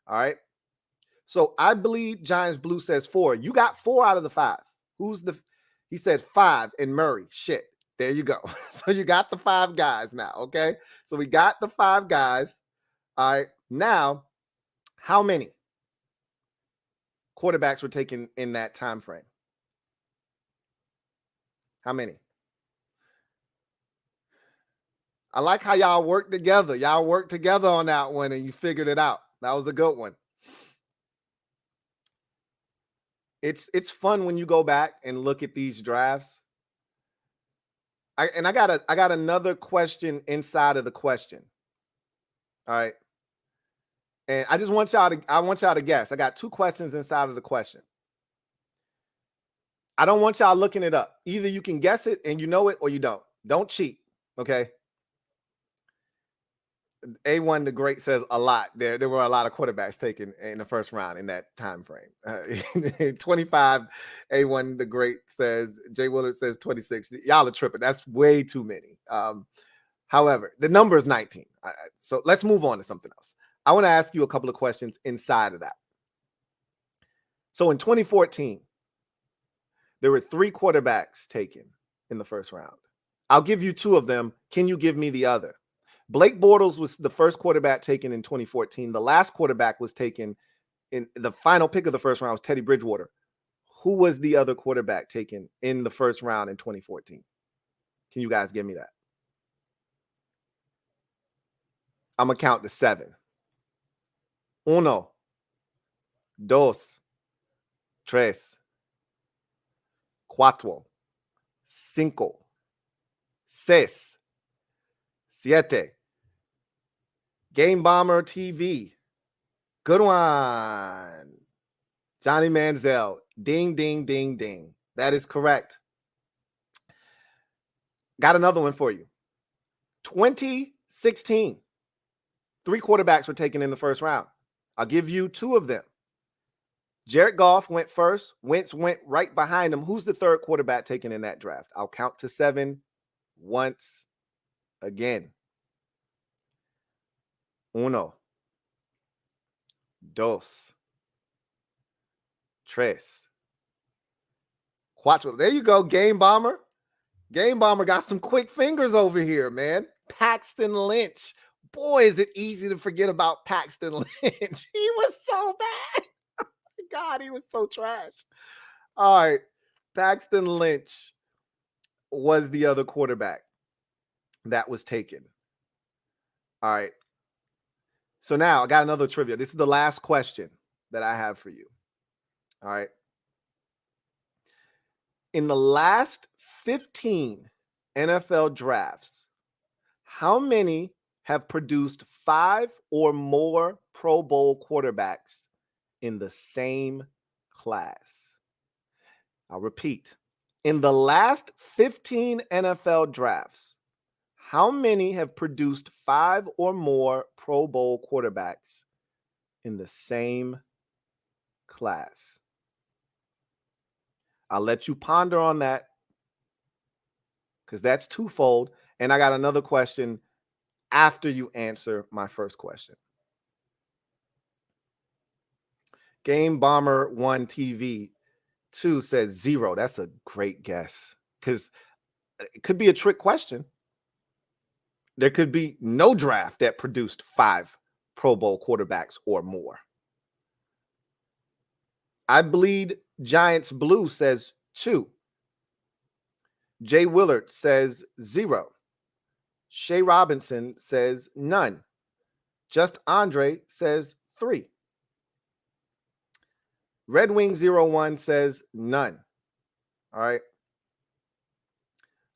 All right. So I bleed Giants Blue says 4. You got 4 out of the 5. He said 5 and Murray. Shit. There you go. So you got the 5 guys now. Okay. So we got the 5 guys. All right. Now, how many quarterbacks were taken in that time frame? How many? I like how y'all worked together. Y'all worked together on that one and you figured it out. That was a good one. It's fun when you go back and look at these drafts. I got another question inside of the question. All right. And I want y'all to guess. I got 2 questions inside of the question. I don't want y'all looking it up. Either you can guess it and you know it or you don't. Don't cheat. Okay. A1 the Great says a lot. There were a lot of quarterbacks taken in the first round in that time frame. 25, A1 the Great says. Jay Willard says 26. Y'all are tripping. That's way too many. However, the number is 19. So let's move on to something else. I want to ask you a couple of questions inside of that. So in 2014, there were 3 quarterbacks taken in the first round. I'll give you 2 of them. Can you give me the other? Blake Bortles was the first quarterback taken in 2014. The last quarterback was taken in the final pick of the first round was Teddy Bridgewater. Who was the other quarterback taken in the first round in 2014? Can you guys give me that? I'm going to count to 7. 1, 2, 3, 4, 5, 6, 7. Game Bomber TV. Good one. Johnny Manziel. Ding, ding, ding, ding. That is correct. Got another one for you. 2016. 3 quarterbacks were taken in the first round. I'll give you 2 of them. Jared Goff went first. Wentz went right behind him. Who's the third quarterback taken in that draft? I'll count to 7 once again. 1, 2, 3, 4. There you go, Game Bomber. Game Bomber got some quick fingers over here, man. Paxton Lynch. Boy, is it easy to forget about Paxton Lynch. He was so bad. God, he was so trash. All right. Paxton Lynch was the other quarterback that was taken. All right. So now I got another trivia. This is the last question that I have for you. All right. In the last 15 NFL drafts, how many have produced 5 or more Pro Bowl quarterbacks in the same class? I'll repeat. In the last 15 NFL drafts, how many have produced 5 or more Pro Bowl quarterbacks in the same class? I'll let you ponder on that because that's twofold. And I got another question after you answer my first question. Game Bomber 1 TV 2 says 0. That's a great guess because it could be a trick question. There could be no draft that produced 5 Pro Bowl quarterbacks or more. I Bleed Giants Blue says 2. Jay Willard says 0. Shay Robinson says none. Just Andre says 3. Red Wing 01 says none. All right.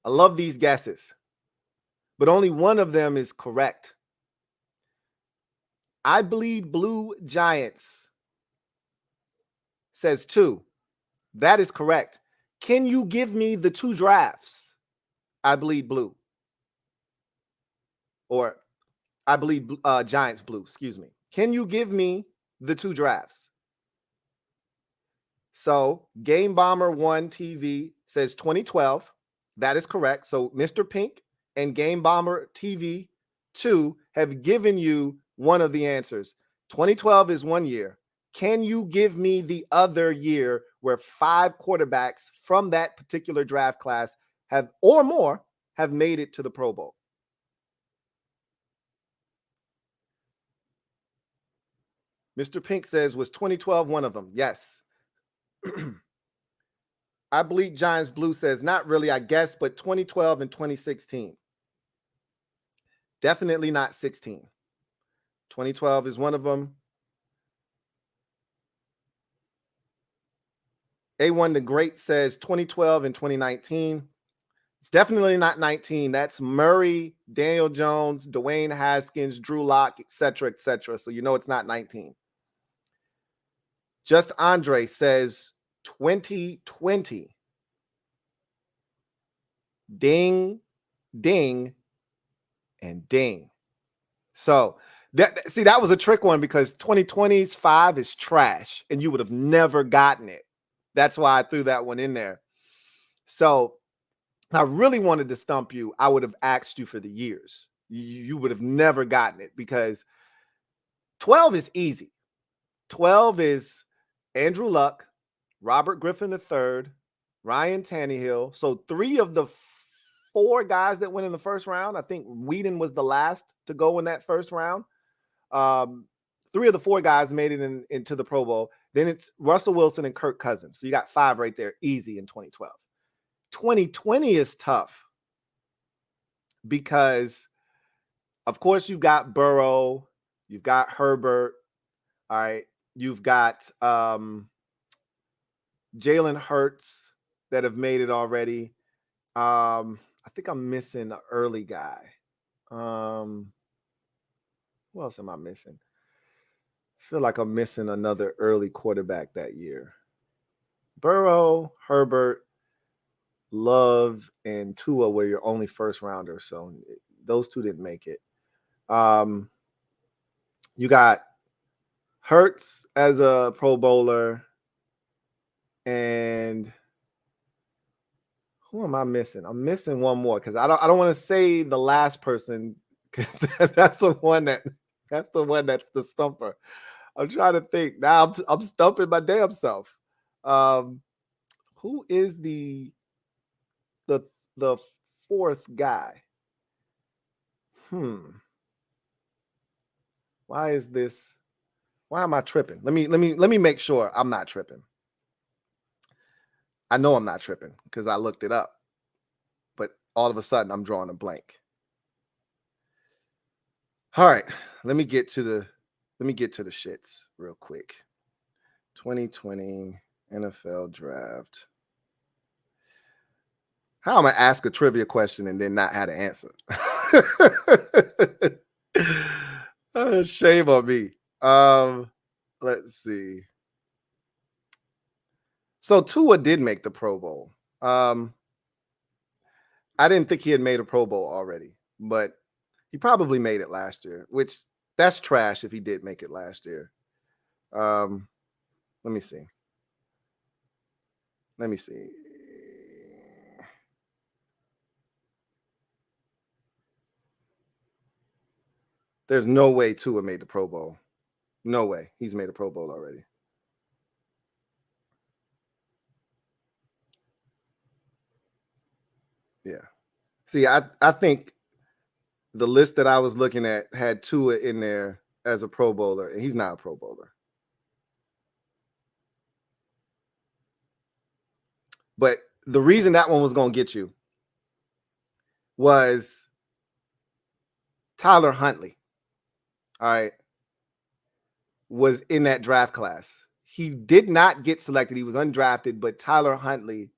I love these guesses, but only one of them is correct. I Bleed Blue Giants says 2. That is correct. Can you give me the 2 drafts? I Bleed Blue. Or I Bleed Giants Blue, excuse me. Can you give me the 2 drafts? So Game Bomber 1 TV says 2012. That is correct. So Mr. Pink and Game Bomber TV 2 have given you one of the answers. 2012 is 1 year. Can you give me the other year where 5 quarterbacks from that particular draft class have or more have made it to the Pro Bowl? Mr. Pink says, was 2012 one of them? Yes. I Bleed Giants Blue says, not really, I guess, but 2012 and 2016. Definitely not 16. 2012 is one of them. A1 the Great says 2012 and 2019. It's definitely not 19. That's Murray, Daniel Jones, Dwayne Haskins, Drew Lock, etc., etc. So you know it's not 19. Just Andre says 2020. Ding, ding, and ding. So that was a trick one because 2020's 5 is trash and you would have never gotten it. That's why I threw that one in there. So I really wanted to stump you. I would have asked you for the years. You would have never gotten it because 12 is easy. 12 is Andrew Luck, Robert Griffin III, Ryan Tannehill. So 3 of the 4 guys that went in the first round, I think Whedon was the last to go in that first round. 3 of the 4 guys made it into the Pro Bowl. Then it's Russell Wilson and Kirk Cousins. So you got 5 right there, easy in 2012. 2020 is tough because, of course, you've got Burrow, you've got Herbert, all right, you've got Jalen Hurts that have made it already. I think I'm missing an early guy. Who else am I missing? I feel like I'm missing another early quarterback that year. Burrow, Herbert, Love, and Tua were your only first rounder. So those 2 didn't make it. You got Hurts as a Pro Bowler. And who am I missing? I'm missing one more because I don't want to say the last person because that's the one that's the stumper. I'm trying to think. Now I'm stumping my damn self. Who is the 4th guy? Why is this? Why am I tripping? Let me make sure I'm not tripping. I know I'm not tripping because I looked it up, but all of a sudden I'm drawing a blank. All right, let me get to the shits real quick. 2020 NFL draft. How am I ask a trivia question and then not have to answer? Shame on me. Let's see. So Tua did make the Pro Bowl. I didn't think he had made a Pro Bowl already, but he probably made it last year, which that's trash if he did make it last year. Let me see. There's no way Tua made the Pro Bowl. No way. He's made a Pro Bowl already. Yeah. See, I think the list that I was looking at had Tua in there as a Pro Bowler, and he's not a Pro Bowler. But the reason that one was going to get you was Tyler Huntley, all right, was in that draft class. He did not get selected. He was undrafted, but Tyler Huntley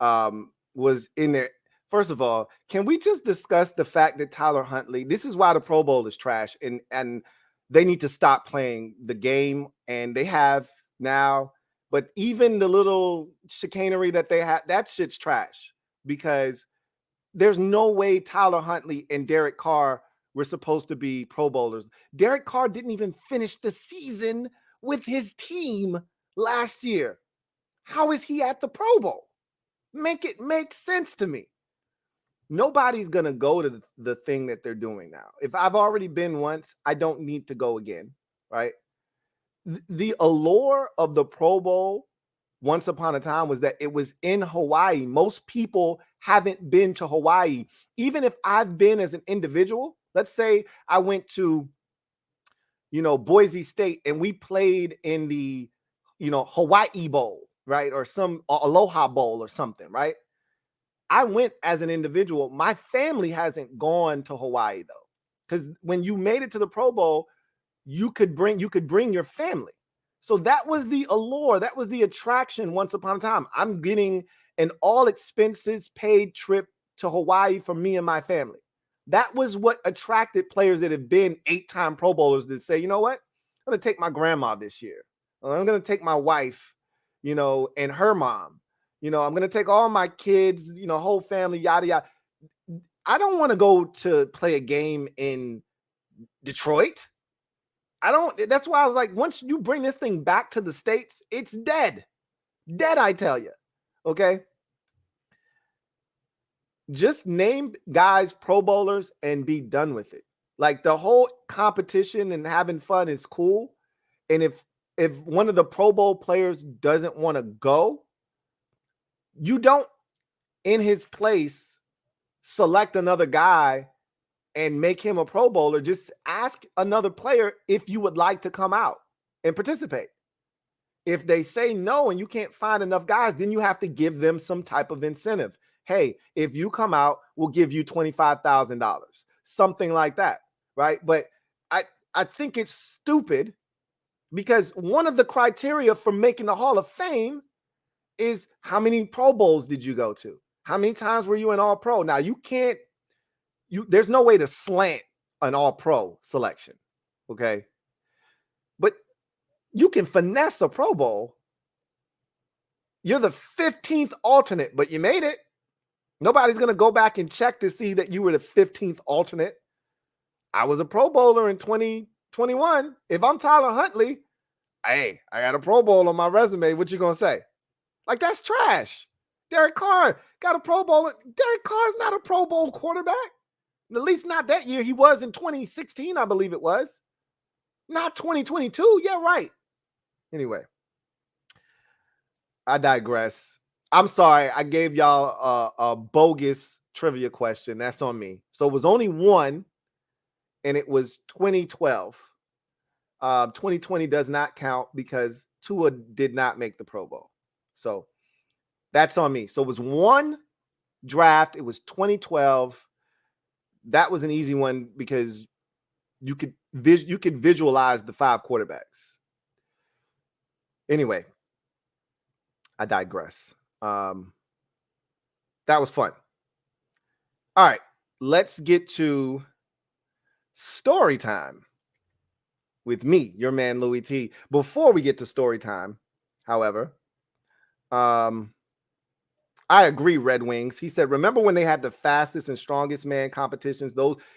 was in there. First of all, can we just discuss the fact that Tyler Huntley, this is why the Pro Bowl is trash, and they need to stop playing the game, and they have now, but even the little chicanery that they have, that shit's trash because there's no way Tyler Huntley and Derek Carr were supposed to be Pro Bowlers. Derek Carr didn't even finish the season with his team last year. How is he at the Pro Bowl? Make it make sense to me. Nobody's going to go to the thing that they're doing now. If I've already been once, I don't need to go again, right? The allure of the Pro Bowl once upon a time was that it was in Hawaii. Most people haven't been to Hawaii. Even if I've been as an individual, let's say I went to, Boise State and we played in the, Hawaii Bowl, right? Or some Aloha Bowl or something, right? I went as an individual. My family hasn't gone to Hawaii though. Because when you made it to the Pro Bowl, you could bring your family. So that was the allure. That was the attraction once upon a time. I'm getting an all expenses paid trip to Hawaii for me and my family. That was what attracted players that have been 8-time Pro Bowlers to say, you know what? I'm going to take my grandma this year. I'm going to take my wife, and her mom. I'm going to take all my kids, whole family, yada, yada. I don't want to go to play a game in Detroit. That's why I was like, once you bring this thing back to the States, it's dead. Dead, I tell you. Okay. Just name guys Pro Bowlers and be done with it. Like, the whole competition and having fun is cool. And if one of the Pro Bowl players doesn't want to go, you don't, in his place, select another guy and make him a Pro Bowler. Just ask another player if you would like to come out and participate. If they say no and you can't find enough guys, then you have to give them some type of incentive. Hey, if you come out, we'll give you $25,000, something like that, right? But I think it's stupid, because one of the criteria for making the Hall of Fame is how many Pro Bowls did you go to? How many times were you an All-Pro? Now, there's no way to slant an All-Pro selection, okay? But you can finesse a Pro Bowl. You're the 15th alternate, but you made it. Nobody's going to go back and check to see that you were the 15th alternate. I was a Pro Bowler in 2021. If I'm Tyler Huntley, hey, I got a Pro Bowl on my resume. What you going to say? Like, that's trash. Derek Carr got a Pro Bowl. Derek Carr's not a Pro Bowl quarterback. At least not that year. He was in 2016, I believe it was. Not 2022. Yeah, right. Anyway, I digress. I'm sorry. I gave y'all a bogus trivia question. That's on me. So it was only one, and it was 2012. 2020 does not count because Tua did not make the Pro Bowl. So that's on me. So it was one draft. It was 2012. That was an easy one because you could visualize the 5 quarterbacks. Anyway, I digress. That was fun. All right, let's get to story time with me, your man Louie Tee. Before we get to story time, however, I agree, Red Wings. He said, remember when they had the fastest and strongest man competitions?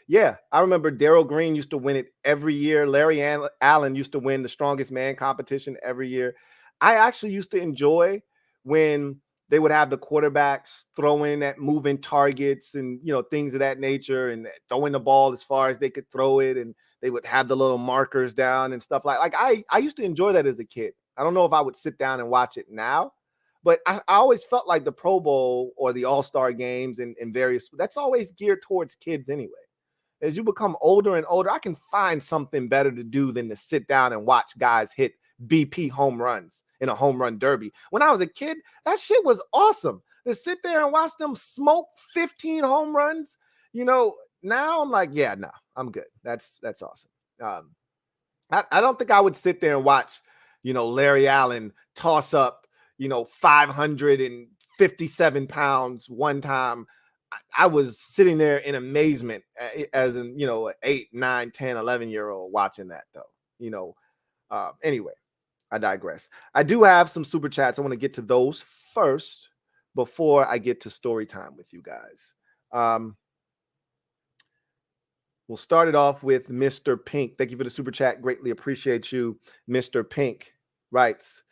Yeah, I remember Darryl Green used to win it every year. Larry Allen used to win the strongest man competition every year. I actually used to enjoy when they would have the quarterbacks throwing at moving targets and, things of that nature, and throwing the ball as far as they could throw it. And they would have the little markers down and stuff like I used to enjoy that as a kid. I don't know if I would sit down and watch it now, but I always felt like the Pro Bowl or the All-Star games and various, that's always geared towards kids anyway. As you become older and older, I can find something better to do than to sit down and watch guys hit BP home runs in a home run derby. When I was a kid, that shit was awesome. To sit there and watch them smoke 15 home runs, now I'm like, yeah, no, I'm good. That's awesome. I don't think I would sit there and watch, Larry Allen toss up, 557 pounds one time. I was sitting there in amazement as an, 8, 9, 10, 11-year-old watching that though, anyway, I digress. I do have some super chats. I want to get to those first before I get to story time with you guys. We'll start it off with Mr. Pink. Thank you for the super chat. Greatly appreciate you. Mr. Pink writes,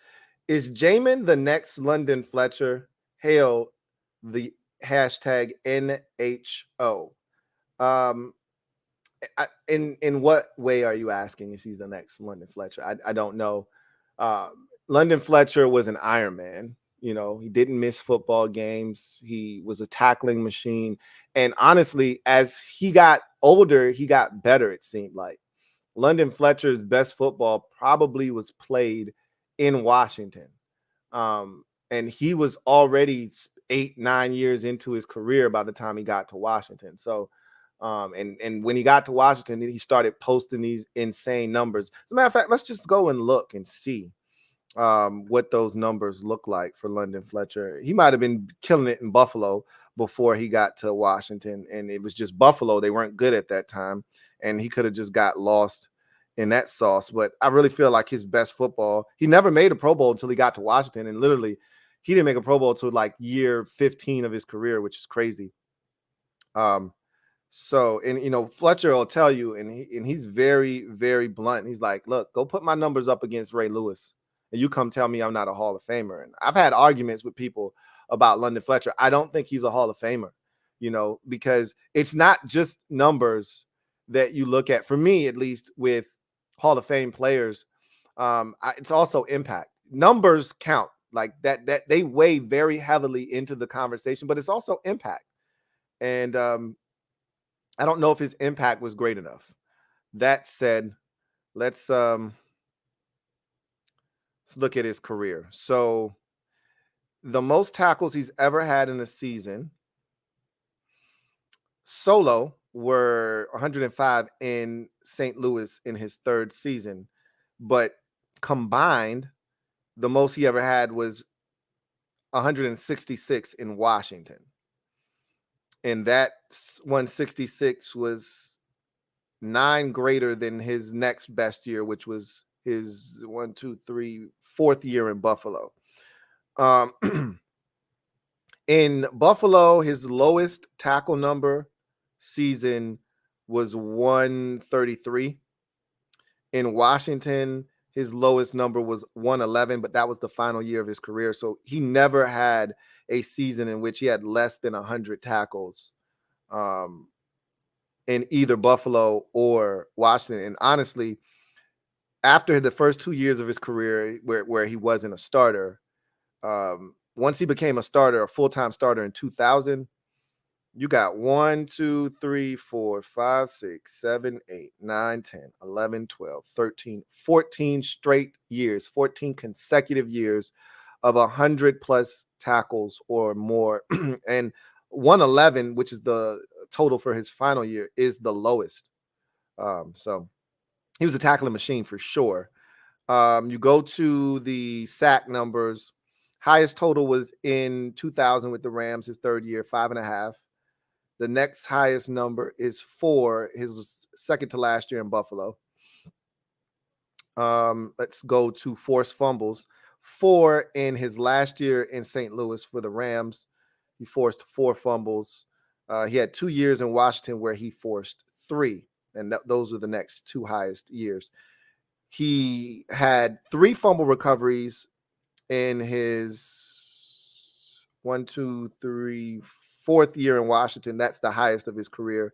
is Jamin the next London Fletcher? Hail the hashtag NHO. In what way are you asking? Is he the next London Fletcher? I don't know. London Fletcher was an Iron Man. He didn't miss football games. He was a tackling machine. And honestly, as he got older, he got better, it seemed like. London Fletcher's best football probably was played in Washington. And he was already 8, 9 years into his career by the time he got to Washington. So, and when he got to Washington, he started posting these insane numbers. As a matter of fact, let's just go and look and see what those numbers look like for London Fletcher. He might have been killing it in Buffalo before he got to Washington, and it was just Buffalo. They weren't good at that time, and he could have just got lost in that sauce. But I really feel like his best football, he never made a Pro Bowl until he got to Washington, and literally he didn't make a Pro Bowl until like year 15 of his career, which is crazy. So, and Fletcher will tell you, and he's very, very blunt. He's like, look, go put my numbers up against Ray Lewis, and you come tell me I'm not a Hall of Famer. And I've had arguments with people about London Fletcher. I don't think he's a Hall of Famer, because it's not just numbers that you look at. For me, at least, with Hall of Fame players, it's also impact. Numbers count like that they weigh very heavily into the conversation, but it's also impact. And I don't know if his impact was great enough. That said, let's look at his career. So the most tackles he's ever had in a season solo were 105 in St. Louis in his third season, but combined, the most he ever had was 166 in Washington. And that 166 was 9 greater than his next best year, which was his 4th year in Buffalo. In Buffalo, his lowest tackle number season was 133. In Washington, his lowest number was 111, but that was the final year of his career. So he never had a season in which he had less than 100 tackles in either Buffalo or Washington. And honestly, after the first 2 years of his career where he wasn't a starter, once he became a starter, a full-time starter in 2000, you got 1, 2, 3, 4, 5, 6, 7, 8, 9, 10, 11, 12, 13, 14 straight years, 14 consecutive years of 100 plus tackles or more. And 111, which is the total for his final year, is the lowest. So he was a tackling machine for sure. You go to the sack numbers. Highest total was in 2000 with the Rams, his third year, 5.5. The next highest number is 4, his second to last year in Buffalo. Let's go to forced fumbles. 4 in his last year in St. Louis for the Rams. He forced 4 fumbles. He had 2 years in Washington where he forced 3, and those were the next 2 highest years. He had 3 fumble recoveries in his 4th year in Washington. That's the highest of his career.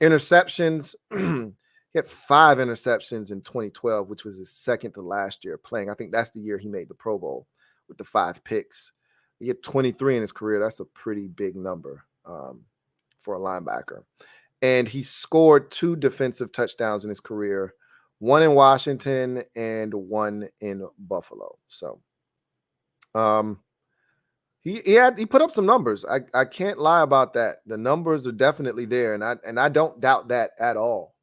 Interceptions, he had 5 interceptions in 2012, which was his second to last year playing. I think that's the year he made the Pro Bowl with the 5 picks. He had 23 in his career. That's a pretty big number for a linebacker. And he scored 2 defensive touchdowns in his career, 1 in Washington and 1 in Buffalo. So he put up some numbers. I can't lie about that. The numbers are definitely there, and I don't doubt that at all.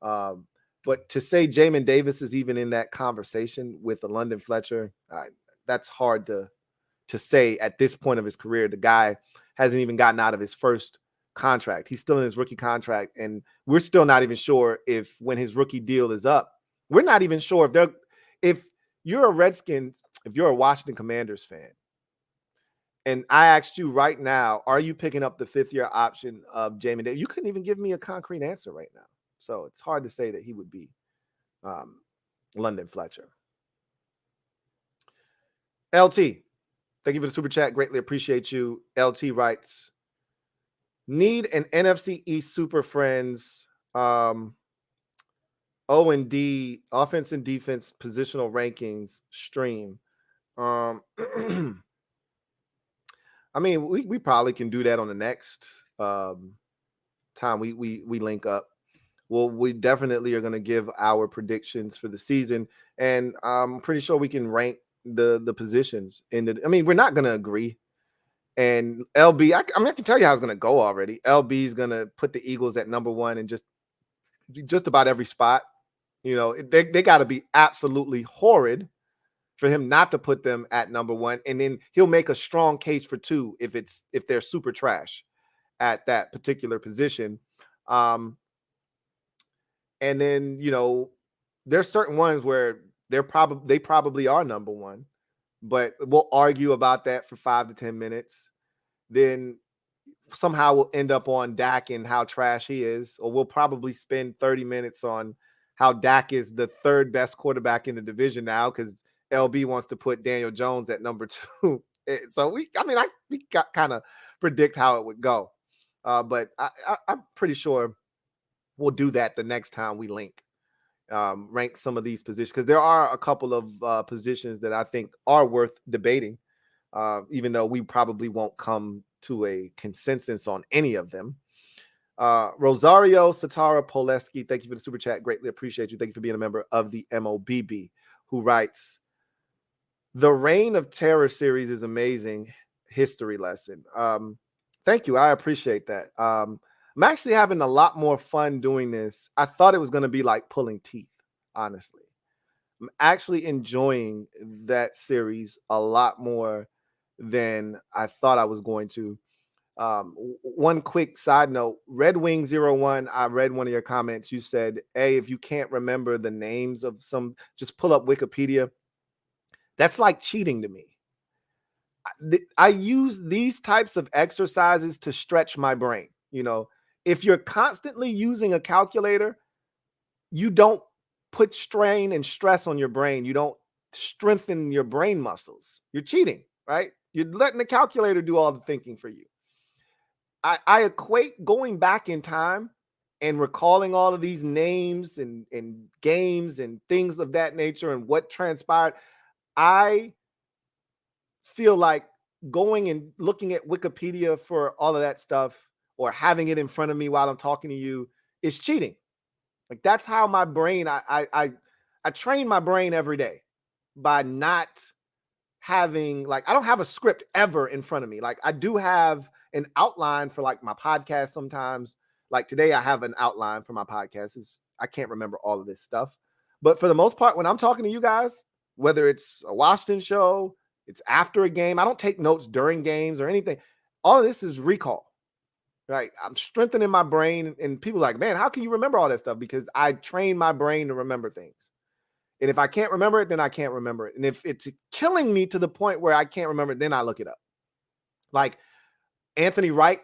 But to say Jamin Davis is even in that conversation with the London Fletcher, that's hard to say at this point of his career. The guy hasn't even gotten out of his first contract. He's still in his rookie contract, and we're still not even sure if when his rookie deal is up, we're not even sure if you're a Redskins, if you're a Washington Commanders fan, and I asked you right now, are you picking up the 5th-year option of Jamin Davis? You couldn't even give me a concrete answer right now. So it's hard to say that he would be London Fletcher. LT, thank you for the super chat. Greatly appreciate you. LT writes, need an NFC East Super Friends O&D, offense and defense positional rankings stream. I mean, we probably can do that on the next time we link up. Well, we definitely are going to give our predictions for the season, and I'm pretty sure we can rank the positions. I mean, we're not going to agree. And LB, I can tell you how it's going to go already. LB is going to put the Eagles at number 1 in just about every spot. They got to be absolutely horrid for him not to put them at number 1, and then he'll make a strong case for 2 if they're super trash at that particular position. And then there's certain ones where they probably are number 1, but we'll argue about that for 5 to 10 minutes. Then somehow we'll end up on Dak and how trash he is, or we'll probably spend 30 minutes on how Dak is the third best quarterback in the division now because LB wants to put Daniel Jones at number 2. So we got kind of predict how it would go. But I'm pretty sure we'll do that the next time we link. Rank some of these positions because there are a couple of positions that I think are worth debating, even though we probably won't come to a consensus on any of them. Rosario Satara Poleski, thank you for the super chat. Greatly appreciate you. Thank you for being a member of the MOBB, who writes, "The Reign of Terror series is amazing. History lesson." Thank you. I appreciate that. I'm actually having a lot more fun doing this. I thought it was going to be like pulling teeth, honestly. I'm actually enjoying that series a lot more than I thought I was going to. One quick side note, Red Wing 01, I read one of your comments. You said, hey, if you can't remember the names of some, just pull up Wikipedia. That's like cheating to me. I use these types of exercises to stretch my brain. You know, if you're constantly using a calculator, you don't put strain and stress on your brain. You don't strengthen your brain muscles. You're cheating, right? You're letting the calculator do all the thinking for you. I equate going back in time and recalling all of these names and games and things of that nature and what transpired. I feel like going and looking at Wikipedia for all of that stuff or having it in front of me while I'm talking to you is cheating. Like that's how my brain, I train my brain every day by not having, like, I don't have a script ever in front of me. Like I do have an outline for like my podcast sometimes. Like today I have an outline for my podcast. I can't remember all of this stuff. But for the most part, when I'm talking to you guys, whether it's a Washington show, it's after a game, I don't take notes during games or anything. All of this is recall. Right. I'm strengthening my brain. And people are like, man, how can you remember all that stuff? Because I train my brain to remember things. And if I can't remember it, then I can't remember it. And if it's killing me to the point where I can't remember it, then I look it up. Like Anthony Wright,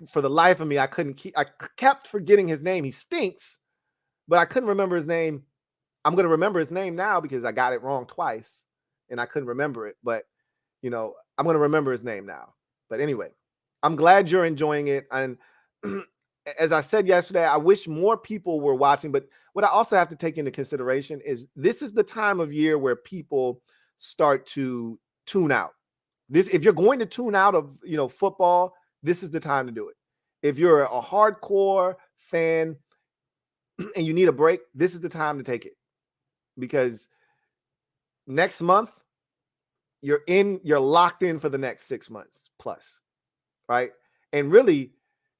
for the life of me, I kept forgetting his name. He stinks, but I couldn't remember his name. I'm going to remember his name now because I got it wrong twice and I couldn't remember it. But, you know, I'm going to remember his name now. But anyway, I'm glad you're enjoying it. And as I said yesterday, I wish more people were watching. But what I also have to take into consideration is this is the time of year where people start to tune out. If you're going to tune out of, football, this is the time to do it. If you're a hardcore fan and you need a break, this is the time to take it. Because next month, you're locked in for the next 6 months plus, right? And really,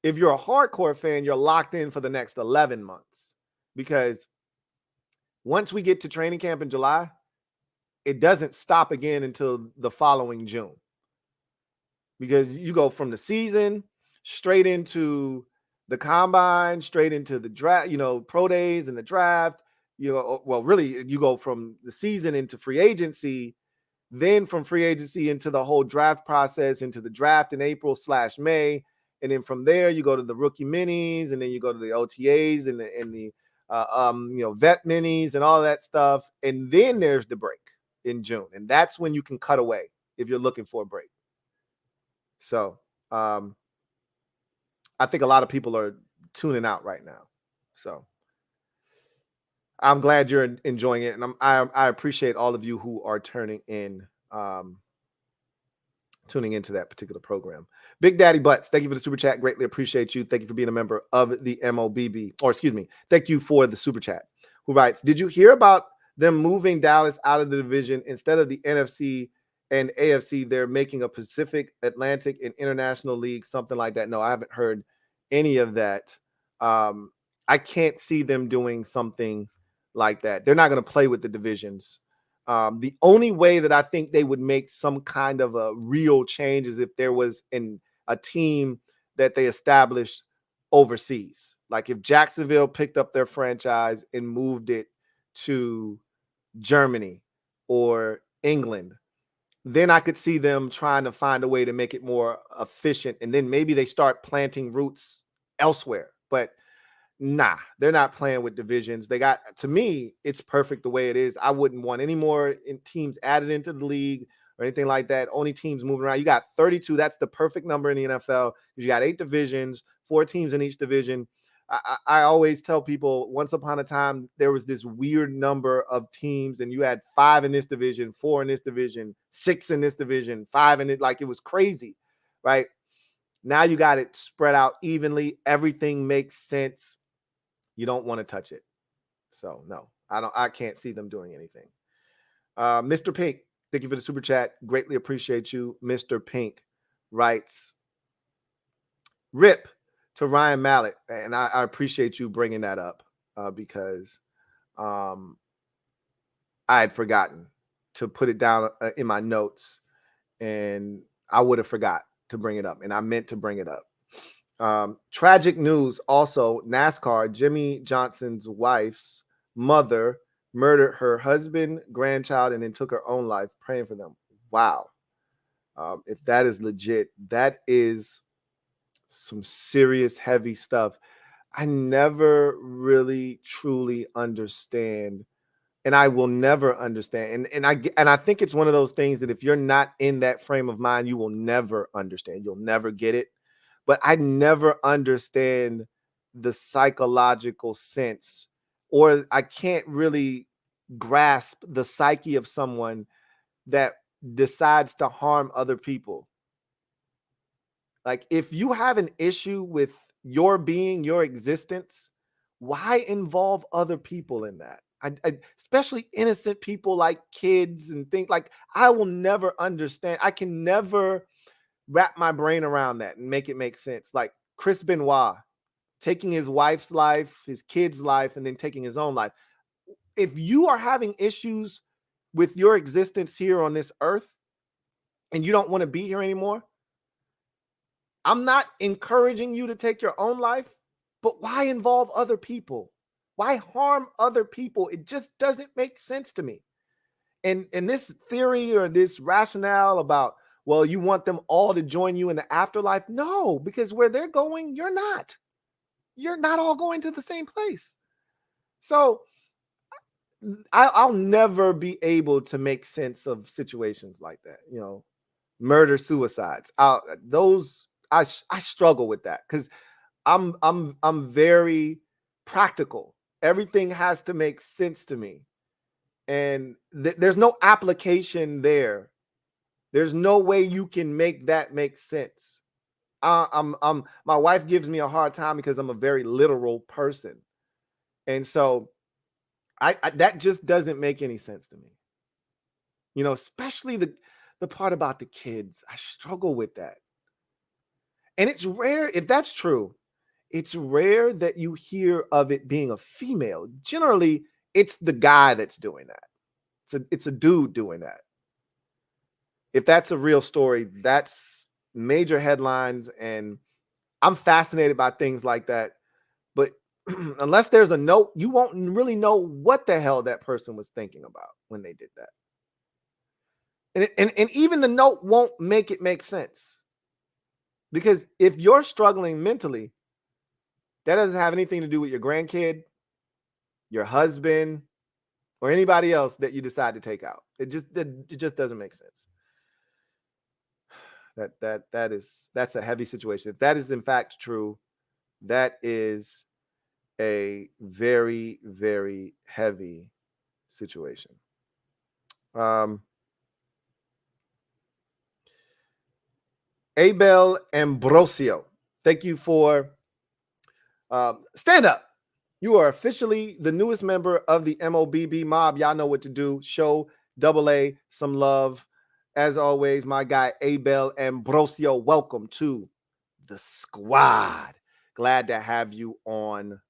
if you're a hardcore fan, you're locked in for the next 11 months. Because once we get to training camp in July, it doesn't stop again until the following June. Because you go from the season straight into the combine, straight into the draft, pro days and the draft. Well, really, you go from the season into free agency, then from free agency into the whole draft process, into the draft in April/May. And then from there, you go to the rookie minis, and then you go to the OTAs and the vet minis and all that stuff. And then there's the break in June. And that's when you can cut away if you're looking for a break. So I think a lot of people are tuning out right now. So I'm glad you're enjoying it. And I appreciate all of you who are tuning into that particular program. Big Daddy Butts, thank you for the super chat. Greatly appreciate you. Thank you for being a member of the MOBB. Or excuse me, thank you for the super chat. Who writes, did you hear about them moving Dallas out of the division? Instead of the NFC and AFC, they're making a Pacific, Atlantic, and International League, something like that. No, I haven't heard any of that. I can't see them doing something like that. They're not going to play with the divisions. The only way that I think they would make some kind of a real change is if there was a team that they established overseas. Like if Jacksonville picked up their franchise and moved it to Germany or England, then I could see them trying to find a way to make it more efficient. And then maybe they start planting roots elsewhere. But nah, they're not playing with divisions. They got, to me, it's perfect the way it is. I wouldn't want any more teams added into the league or anything like that. Only teams moving around. You got 32. That's the perfect number in the NFL. You got 8 divisions, 4 teams in each division. I always tell people, once upon a time, there was this weird number of teams, and you had 5 in this division, 4 in this division, 6 in this division, 5 in it. Like, it was crazy, right? Now you got it spread out evenly. Everything makes sense. You don't want to touch it. So no, I can't see them doing anything. Mr. Pink, thank you for the super chat. Greatly appreciate you. Mr. Pink writes, rip to Ryan Mallett. And I appreciate you bringing that up because I had forgotten to put it down in my notes, and I would have forgot to bring it up, and I meant to bring it up. Tragic news also, NASCAR, Jimmy Johnson's wife's mother murdered her husband, grandchild, and then took her own life. Praying for them. Wow. If that is legit, that is some serious heavy stuff. I never really truly understand, and I will never understand. And I think it's one of those things that if you're not in that frame of mind, you will never understand. You'll never get it. But I never understand the psychological sense, or I can't really grasp the psyche of someone that decides to harm other people. Like, if you have an issue with your being, your existence, why involve other people in that? Especially innocent people like kids and things. Like, I will never understand. I can never wrap my brain around that and make it make sense. Like Chris Benoit taking his wife's life, his kid's life, and then taking his own life. If you are having issues with your existence here on this earth and you don't want to be here anymore, I'm not encouraging you to take your own life, but why involve other people? Why harm other people? It just doesn't make sense to me. And this theory or this rationale about, well, you want them all to join you in the afterlife? No, because where they're going, you're not. You're not all going to the same place. So I'll never be able to make sense of situations like that. You know, murder, suicides. I struggle with that because I'm very practical. Everything has to make sense to me, and there's no application there. There's no way you can make that make sense. My wife gives me a hard time because I'm a very literal person. And so I that just doesn't make any sense to me. You know, especially the part about the kids. I struggle with that. And it's rare, if that's true, it's rare that you hear of it being a female. Generally, it's the guy that's doing that. It's a dude doing that. If that's a real story, that's major headlines, and I'm fascinated by things like that. But unless there's a note, you won't really know what the hell that person was thinking about when they did that. And even the note won't make it make sense. Because if you're struggling mentally, that doesn't have anything to do with your grandkid, your husband, or anybody else that you decide to take out. It just doesn't make sense. That's a heavy situation. If that is in fact true, that is a very, very heavy situation. Abel Ambrosio, thank you for stand up. You are officially the newest member of the MOBB mob. Y'all know what to do. Show AA some love. As always, my guy Abel Ambrosio, welcome to the squad. Glad to have you on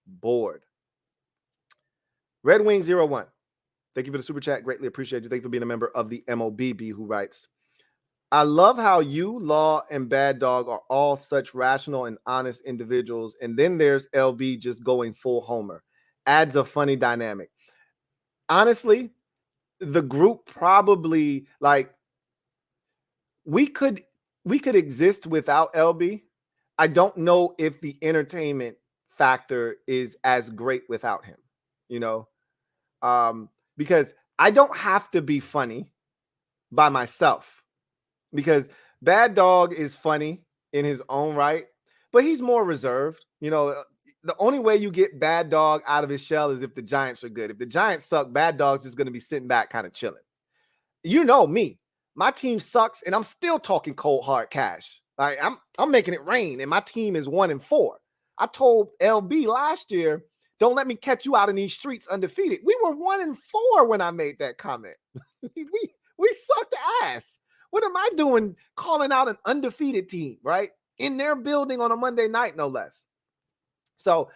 board. Red Wing 01, thank you for the super chat. Greatly appreciate you. Thank you for being a member of the MOBB, who writes, I love how you, Law, and Bad Dog are all such rational and honest individuals. And then there's LB just going full Homer. Adds a funny dynamic. Honestly, the group probably, like, we could exist without LB. I don't know if the entertainment factor is as great without him, you know, because I don't have to be funny by myself, because Bad Dog is funny in his own right, but he's more reserved. You know, the only way you get Bad Dog out of his shell is if the Giants are good. If the Giants suck, Bad Dog's just going to be sitting back kind of chilling. You know me. My team sucks, and I'm still talking cold hard cash. Like I'm making it rain, and my team is 1-4. I told LB last year, don't let me catch you out in these streets undefeated. We were 1-4 when I made that comment. we sucked ass. What am I doing calling out an undefeated team, right? In their building on a Monday night, no less. So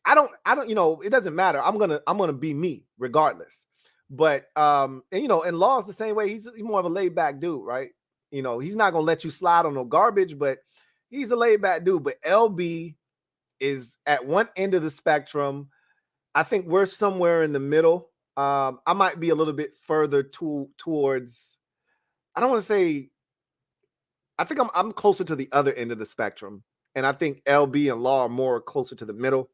I don't, you know, it doesn't matter. I'm gonna be me regardless. But and you know, and Law's the same way. He's more of a laid back dude, right? You know, he's not gonna let you slide on no garbage, but he's a laid back dude. But LB is at one end of the spectrum. I think we're somewhere in the middle. I might be a little bit further towards, I don't want to say, I think I'm closer to the other end of the spectrum. And I think LB and Law are more closer to the middle.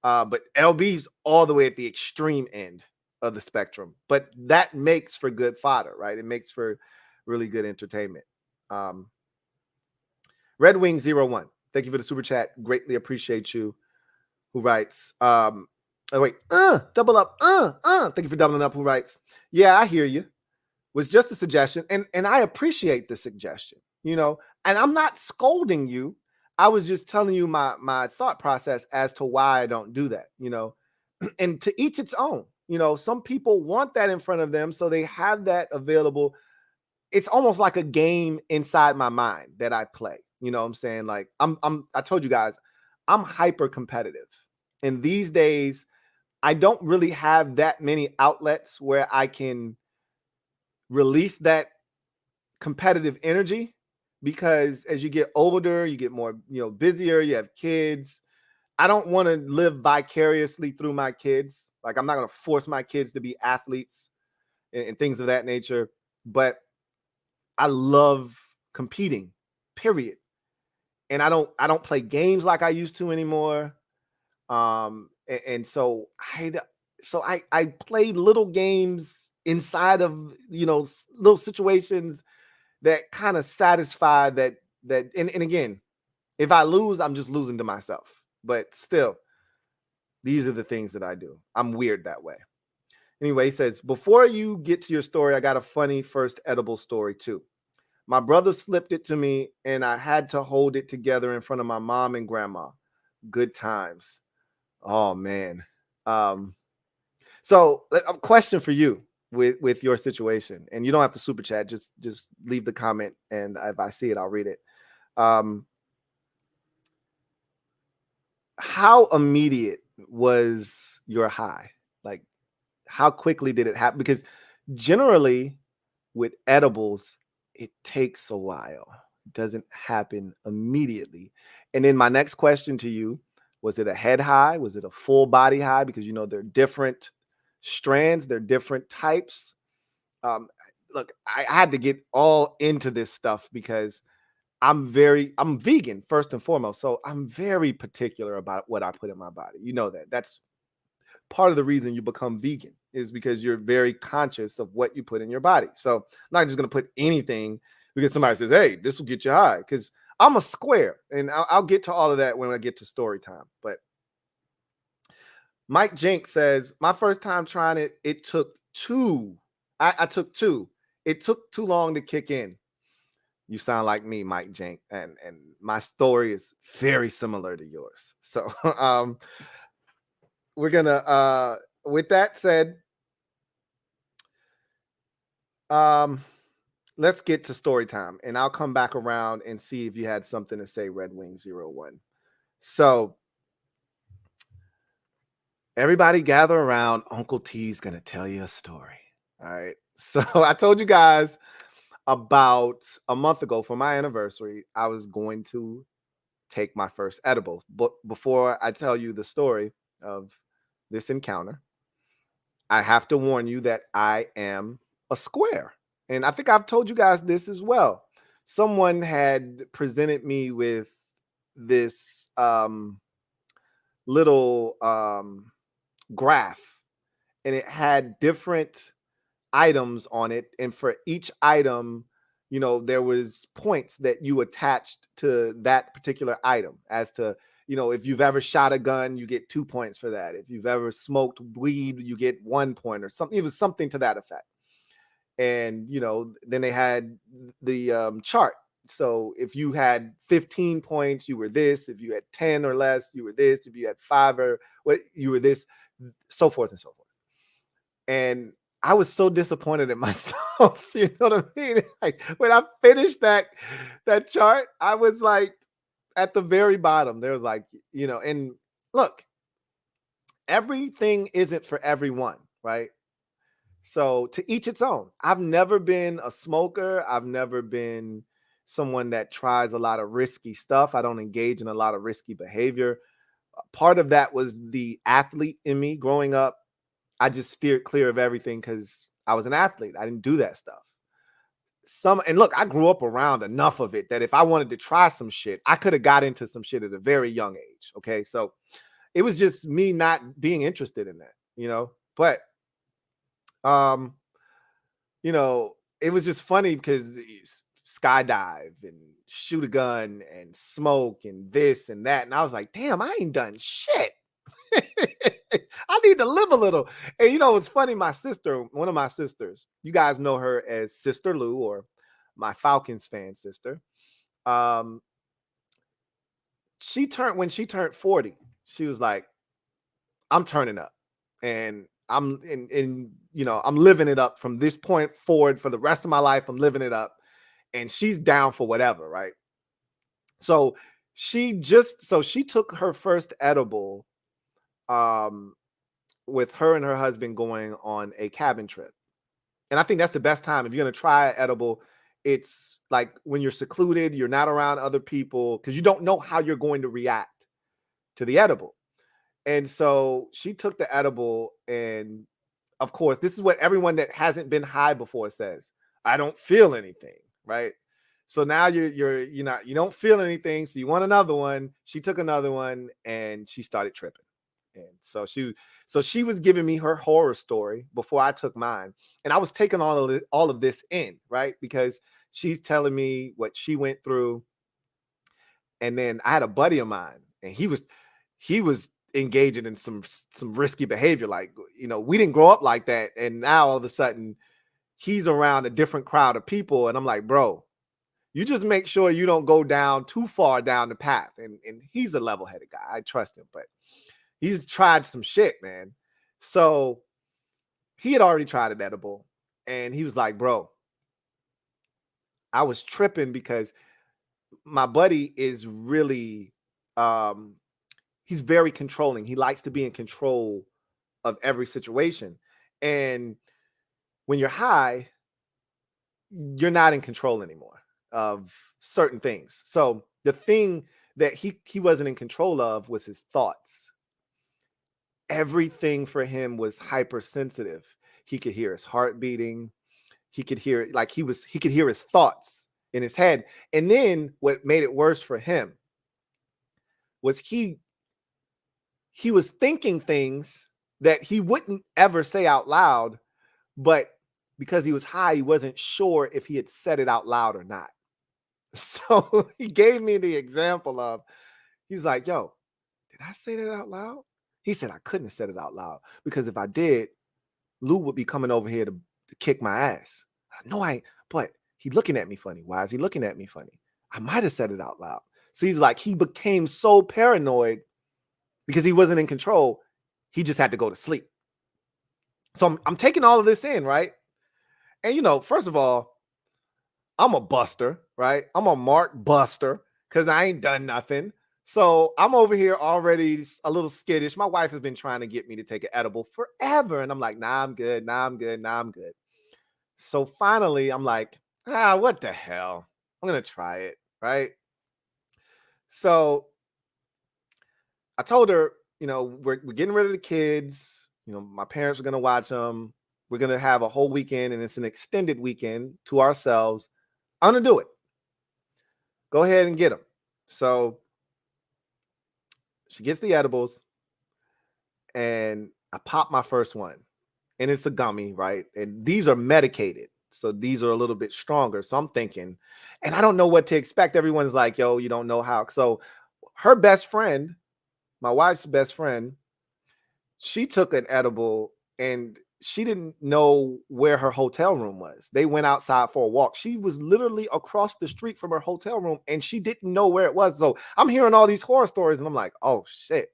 But LB's all the way at the extreme end of the spectrum. But that makes for good fodder, right? It makes for really good entertainment. Red Wing 01. Thank you for the super chat. Greatly appreciate you. Who writes, double up, thank you for doubling up. Who writes, yeah, I hear you. Was just a suggestion, and I appreciate the suggestion, you know, and I'm not scolding you. I was just telling you my thought process as to why I don't do that, you know, and to each its own. You know, some people want that in front of them, so they have that available. It's almost like a game inside my mind that I play. You know what I'm saying? Like I told you guys, I'm hyper competitive. And these days, I don't really have that many outlets where I can release that competitive energy, because as you get older, you get more, you know, busier, you have kids. I don't want to live vicariously through my kids. Like, I'm not going to force my kids to be athletes and things of that nature. But I love competing, period. And I don't play games like I used to anymore. And so I play little games inside of, you know, little situations that kind of satisfy that. And again, if I lose, I'm just losing to myself. But still, these are the things that I do. I'm weird that way. Anyway, he says, before you get to your story, I got a funny first edible story too. My brother slipped it to me, and I had to hold it together in front of my mom and grandma. Good times. Oh, man. So a question for you with your situation, and you don't have to super chat. Just leave the comment, and if I see it, I'll read it. How immediate was your high? Like, how quickly did it happen? Because generally with edibles, it takes a while. It doesn't happen immediately. And then my next question to you, was it a head high? Was it a full body high? Because, you know, they're different strands, they're different types. Look, I had to get all into this stuff because I'm vegan first and foremost. So I'm very particular about what I put in my body. You know that. That's part of the reason you become vegan, is because you're very conscious of what you put in your body. So I'm not just going to put anything because somebody says, hey, this will get you high, because I'm a square, and I'll get to all of that when I get to story time. But Mike Jenks says, my first time trying it, it took two. I took two. It took too long to kick in. You sound like me, Mike Jenks, and my story is very similar to yours. So we're gonna with that said, let's get to story time, and I'll come back around and see if you had something to say, Red Wing 01. So everybody gather around. Uncle T's gonna tell you a story. All right. So I told you guys about a month ago for my anniversary, I was going to take my first edible. But before I tell you the story of this encounter, I have to warn you that I am a square. And I think I've told you guys this as well. someone had presented me with this little graph, and it had different items on it, and for each item, there was points that you attached to that particular item, as to, if you've ever shot a gun, you get 2 points for that. If you've ever smoked weed, you get 1 point, or something. It was something to that effect. And then they had the chart. So if you had 15 points, you were this. If you had 10 or less, you were this. If you had 5 or what, you were this. So forth and so forth. And I was so disappointed in myself. You know what I mean? Like, when I finished that chart, I was like at the very bottom. There was like, and look, everything isn't for everyone, right? So to each its own. I've never been a smoker. I've never been someone that tries a lot of risky stuff. I don't engage in a lot of risky behavior. Part of that was the athlete in me growing up. I just steered clear of everything because I was an athlete. I didn't do that stuff. And look, I grew up around enough of it that if I wanted to try some shit, I could have got into some shit at a very young age. Okay. So it was just me not being interested in that, but it was just funny because skydive and shoot a gun and smoke and this and that. And I was like, damn, I ain't done shit. I need to live a little. And it's funny, my sister, one of my sisters, you guys know her as Sister Lou, or my Falcons fan sister. When she turned 40, she was like, I'm turning up, and I'm I'm living it up from this point forward for the rest of my life. I'm living it up. And she's down for whatever, right? So she took her first edible with her and her husband going on a cabin trip. And I think that's the best time if you're going to try an edible. It's like when you're secluded, you're not around other people, because you don't know how you're going to react to the edible. And so she took the edible, and of course, this is what everyone that hasn't been high before says: I don't feel anything, right? So now you don't feel anything, so you want another one. She took another one and she started tripping. And so she was giving me her horror story before I took mine. And I was taking all of this in, right? Because she's telling me what she went through. And then I had a buddy of mine, and he was engaging in some risky behavior. Like, we didn't grow up like that. And now all of a sudden he's around a different crowd of people. And I'm like, bro, you just make sure you don't go down too far down the path. And he's a level-headed guy. I trust him, but he's tried some shit, man. So he had already tried an edible, and he was like, bro, I was tripping because my buddy is really, he's very controlling. He likes to be in control of every situation. And when you're high, you're not in control anymore of certain things. So the thing that he wasn't in control of was his thoughts. Everything for him was hypersensitive. He could hear his heart beating. He could hear, like, he could hear his thoughts in his head. And then what made it worse for him was he was thinking things that he wouldn't ever say out loud, but because he was high, he wasn't sure if he had said it out loud or not. So he gave me the example of, he's like, yo, did I say that out loud? He said, I couldn't have said it out loud, because if I did, Lou would be coming over here to kick my ass. No, I ain't. But he looking at me funny. Why is he looking at me funny? I might have said it out loud. So he's like, he became so paranoid because he wasn't in control. He just had to go to sleep. So I'm taking all of this in, right? And, first of all, I'm a buster, right? I'm a mark buster because I ain't done nothing. So I'm over here already a little skittish. My wife has been trying to get me to take an edible forever. And I'm like, nah, I'm good. Nah, I'm good. Nah, I'm good. So finally, I'm like, what the hell? I'm going to try it, right? So I told her, we're getting rid of the kids. My parents are going to watch them. We're going to have a whole weekend, and it's an extended weekend to ourselves. I'm going to do it. Go ahead and get them. So she gets the edibles, and I pop my first one. And it's a gummy, right? And these are medicated. So these are a little bit stronger. So I'm thinking, and I don't know what to expect. Everyone's like, yo, you don't know how. So her best friend, my wife's best friend, she took an edible and she didn't know where her hotel room was. They went outside for a walk. She was literally across the street from her hotel room and she didn't know where it was. So I'm hearing all these horror stories and I'm like, oh shit,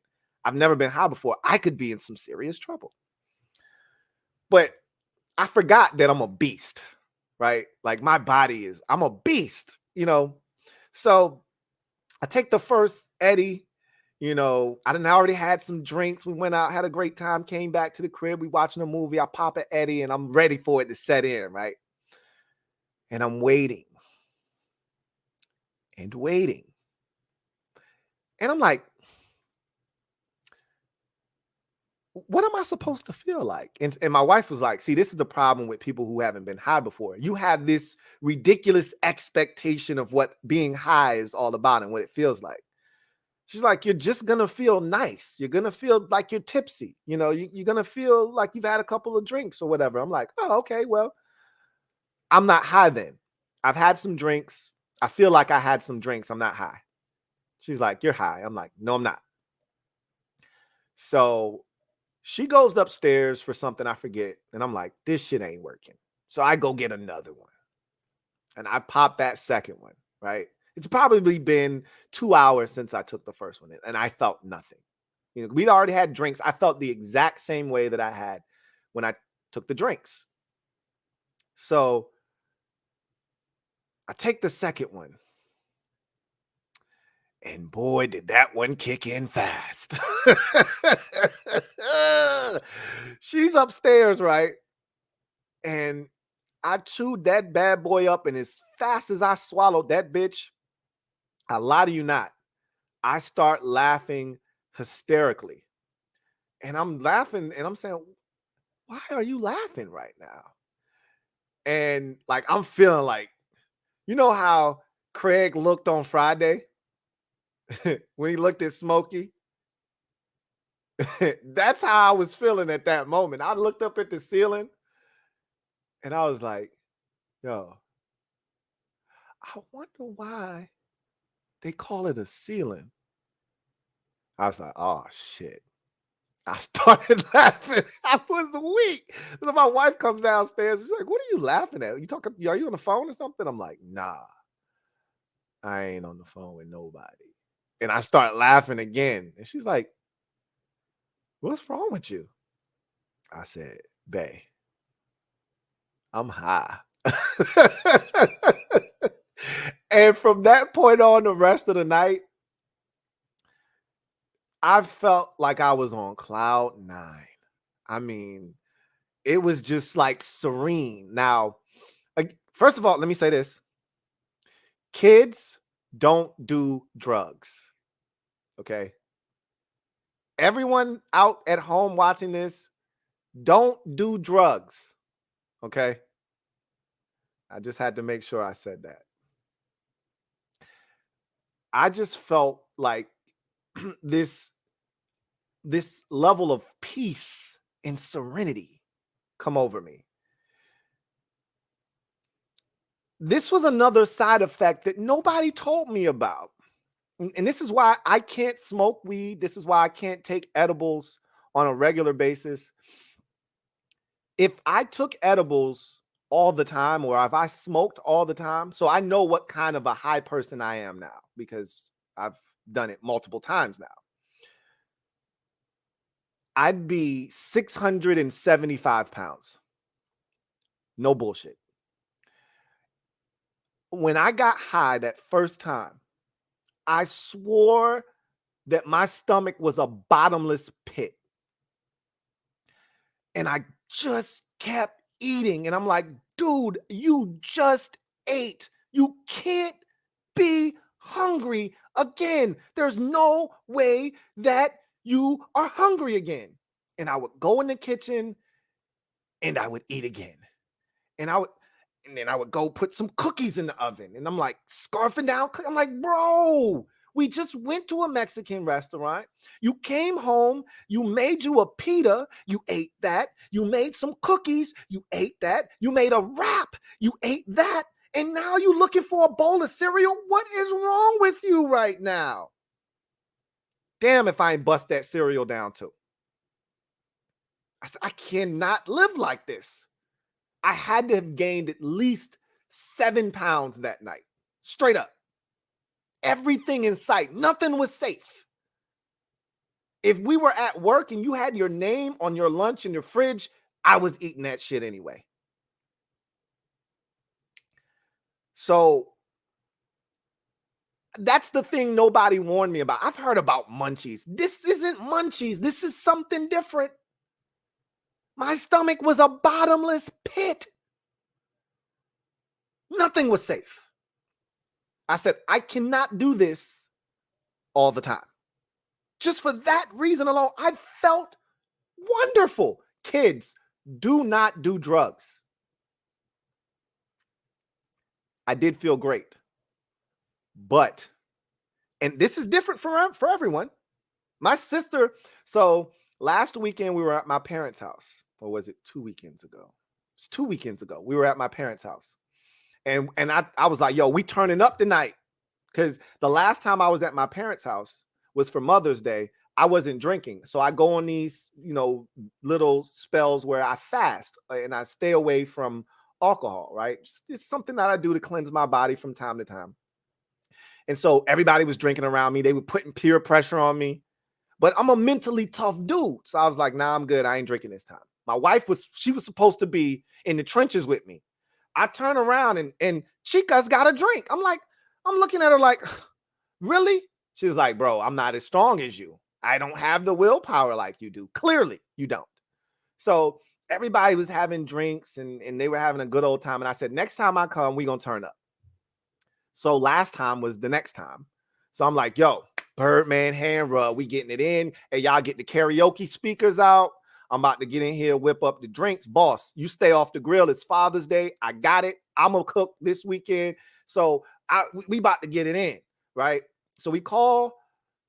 I've never been high before. I could be in some serious trouble. But I forgot that I'm a beast, right? Like my body is, I'm a beast, you know? So I take the first Eddie, you know, I done already had some drinks. We went out, had a great time, came back to the crib. We watching a movie. I pop an Eddie and I'm ready for it to set in, right? And I'm waiting and waiting. And I'm like, what am I supposed to feel like? And my wife was like, see, this is the problem with people who haven't been high before. You have this ridiculous expectation of what being high is all about and what it feels like. She's like, you're just going to feel nice. You're going to feel like you're tipsy. You know, you're going to feel like you've had a couple of drinks or whatever. I'm like, oh, okay, well, I'm not high then. I've had some drinks. I feel like I had some drinks. I'm not high. She's like, you're high. I'm like, no, I'm not. So she goes upstairs for something I forget. And I'm like, this shit ain't working. So I go get another one. And I pop that second one, right? It's probably been 2 hours since I took the first one. And I felt nothing. You know, we'd already had drinks. I felt the exact same way that I had when I took the drinks. So I take the second one. And boy, did that one kick in fast. She's upstairs, right? And I chewed that bad boy up, and as fast as I swallowed that bitch, I lie to you not, I start laughing hysterically. And I'm laughing, and I'm saying, why are you laughing right now? And like, I'm feeling like, you know how Craig looked on Friday when he looked at Smokey? That's how I was feeling at that moment. I looked up at the ceiling and I was like, yo, I wonder why they call it a ceiling. I was like, oh shit. I started laughing. I was weak. So my wife comes downstairs. She's like, what are you laughing at? You talking? Are you on the phone or something? I'm like, nah, I ain't on the phone with nobody. And I start laughing again. And she's like, what's wrong with you? I said, bae, I'm high. And from that point on, the rest of the night, I felt like I was on cloud 9. I mean, it was just like serene. Now, first of all, let me say this. Kids don't do drugs. Okay. Everyone out at home watching this, don't do drugs. Okay. I just had to make sure I said that. I just felt like this level of peace and serenity come over me. This was another side effect that nobody told me about. And this is why I can't smoke weed. This is why I can't take edibles on a regular basis. If I took edibles all the time, or if I smoked all the time, so I know what kind of a high person I am now because I've done it multiple times now. I'd be 675 pounds. No bullshit. When I got high that first time, I swore that my stomach was a bottomless pit. And I just kept eating. And I'm like, dude, you just ate. You can't be hungry again. There's no way that you are hungry again. And I would go in the kitchen and I would eat again. And And then I would go put some cookies in the oven. And I'm like scarfing down. I'm like, bro, we just went to a Mexican restaurant. You came home. You made you a pita. You ate that. You made some cookies. You ate that. You made a wrap. You ate that. And now you're looking for a bowl of cereal? What is wrong with you right now? Damn if I ain't bust that cereal down too. I said, I cannot live like this. I had to have gained at least 7 pounds that night. Straight up. Everything in sight. Nothing was safe. If we were at work and you had your name on your lunch in your fridge, I was eating that shit anyway. So that's the thing nobody warned me about. I've heard about munchies. This isn't munchies. This is something different. My stomach was a bottomless pit. Nothing was safe. I said, I cannot do this all the time. Just for that reason alone, I felt wonderful. Kids, do not do drugs. I did feel great. But, and this is different for everyone. My sister, so last weekend we were at my parents' house. Or was it 2 weekends ago? It's 2 weekends ago. We were at my parents' house. And I was like, yo, we turning up tonight. Because the last time I was at my parents' house was for Mother's Day. I wasn't drinking. So I go on these, little spells where I fast and I stay away from alcohol, right? It's something that I do to cleanse my body from time to time. And so everybody was drinking around me. They were putting peer pressure on me. But I'm a mentally tough dude. So I was like, nah, I'm good. I ain't drinking this time. My wife she was supposed to be in the trenches with me. I turn around and Chica's got a drink. I'm looking at her like, really? She was like, bro, I'm not as strong as you. I don't have the willpower like you do. Clearly, you don't. So everybody was having drinks and they were having a good old time. And I said, next time I come, we going to turn up. So last time was the next time. So I'm like, yo, Birdman hand rub, we getting it in. Hey, y'all get the karaoke speakers out. I'm about to get in here, whip up the drinks. Boss, you stay off the grill. It's Father's Day. I got it. I'm going to cook this weekend. So we about to get it in, right? So we call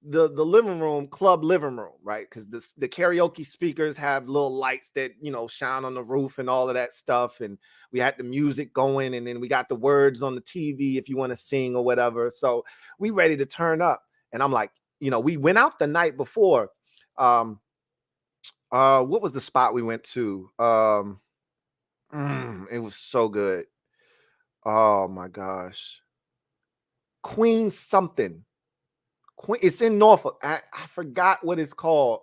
the living room, club living room, right? Because the karaoke speakers have little lights that, shine on the roof and all of that stuff. And we had the music going and then we got the words on the TV if you want to sing or whatever. So we ready to turn up. And I'm like, we went out the night before. What was the spot we went to? It was so good. Oh my gosh. Queen something. It's in Norfolk. I forgot what it's called.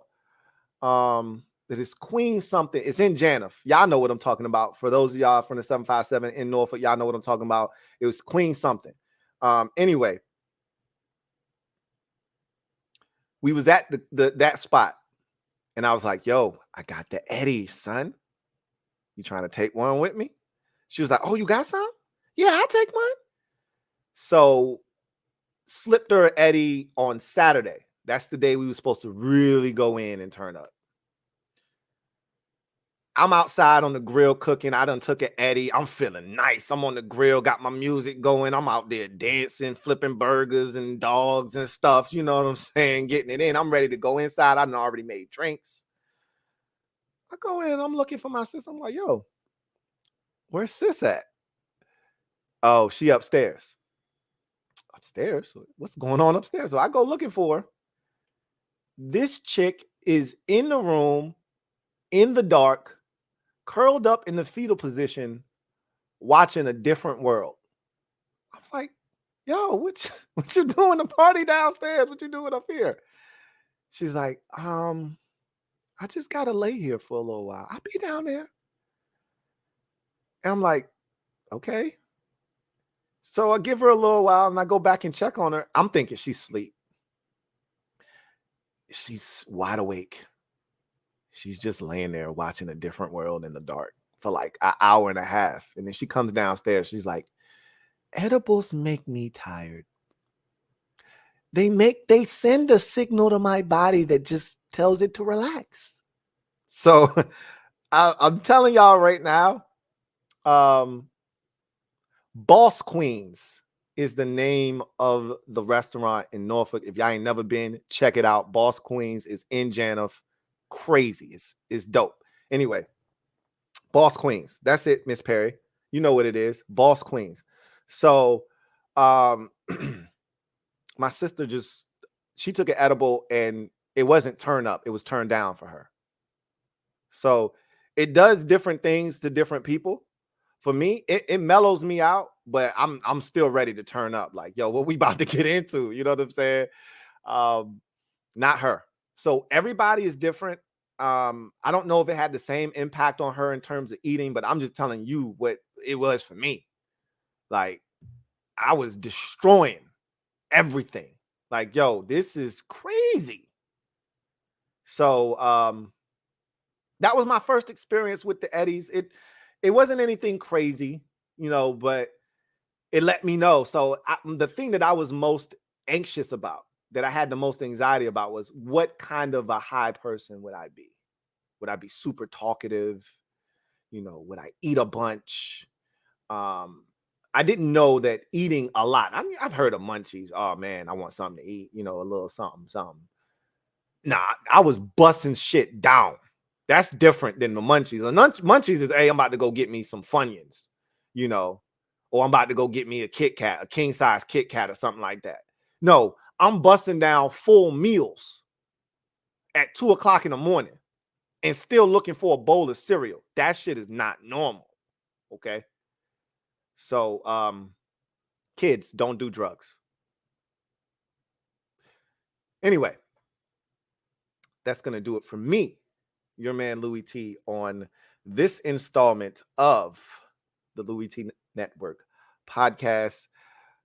It is Queen something. It's in Janif. Y'all know what I'm talking about. For those of y'all from the 757 in Norfolk, y'all know what I'm talking about. It was Queen something. Anyway, we was at that spot. And I was like, yo, I got the Eddie, son. You trying to take one with me? She was like, oh, you got some? Yeah, I'll take one. So slipped her Eddie on Saturday. That's the day we were supposed to really go in and turn up. I'm outside on the grill cooking. I done took an Eddie. I'm feeling nice. I'm on the grill, got my music going. I'm out there dancing, flipping burgers and dogs and stuff. You know what I'm saying? Getting it in. I'm ready to go inside. I done already made drinks. I go in. I'm looking for my sis. I'm like, yo, where's sis at? Oh, she upstairs. Upstairs? What's going on upstairs? So I go looking for her. This chick is in the room, in the dark, curled up in the fetal position, watching A Different World. I was like, yo, what you doing? The party downstairs? What you doing up here? She's like, I just gotta lay here for a little while. I'll be down there. And I'm like, okay. So I give her a little while and I go back and check on her. I'm thinking she's asleep. She's wide awake. She's just laying there watching A Different World in the dark for like an hour and a half. And then she comes downstairs. She's like, edibles make me tired. They send a signal to my body that just tells it to relax. So I'm telling y'all right now, Boss Queens is the name of the restaurant in Norfolk. If y'all ain't never been, check it out. Boss Queens is in Janov. Crazy. It's dope. Anyway, Boss Queens. That's it, Miss Perry. You know what it is. Boss Queens. So my sister she took an edible and it wasn't turned up. It was turned down for her. So it does different things to different people. For me, it mellows me out, but I'm still ready to turn up. Like, yo, what we about to get into? You know what I'm saying? Not her. So everybody is different. I don't know if it had the same impact on her in terms of eating, but I'm just telling you what it was for me. Like, I was destroying everything. Like, yo, this is crazy. So that was my first experience with the Eddies. It wasn't anything crazy, but it let me know. So the thing that I was most anxious about, that I had the most anxiety about, was what kind of a high person would I be? Would I be super talkative? Would I eat a bunch? I didn't know that eating a lot. I mean, I've heard of munchies. Oh man, I want something to eat, a little something. Nah, I was busting shit down. That's different than the munchies. The munchies is, hey, I'm about to go get me some Funyuns, or I'm about to go get me a Kit Kat, a king size Kit Kat or something like that. No, I'm busting down full meals at 2 o'clock in the morning and still looking for a bowl of cereal. That shit is not normal. Okay. So, kids, don't do drugs. Anyway, that's going to do it for me, your man Louie Tee, on this installment of the Louie Tee Network podcast.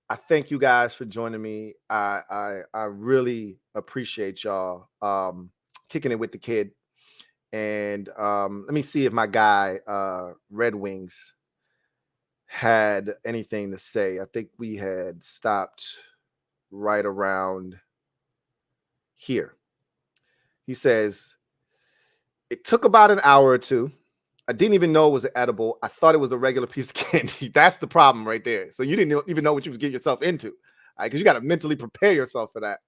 I thank you guys for joining me. I really appreciate y'all kicking it with the kid. And let me see if my guy Red Wings had anything to say. I think we had stopped right around here. He says, it took about an hour or two. I didn't even know it was an edible. I thought it was a regular piece of candy. That's the problem right there. So you didn't even know what you was getting yourself into, because you got to mentally prepare yourself for that.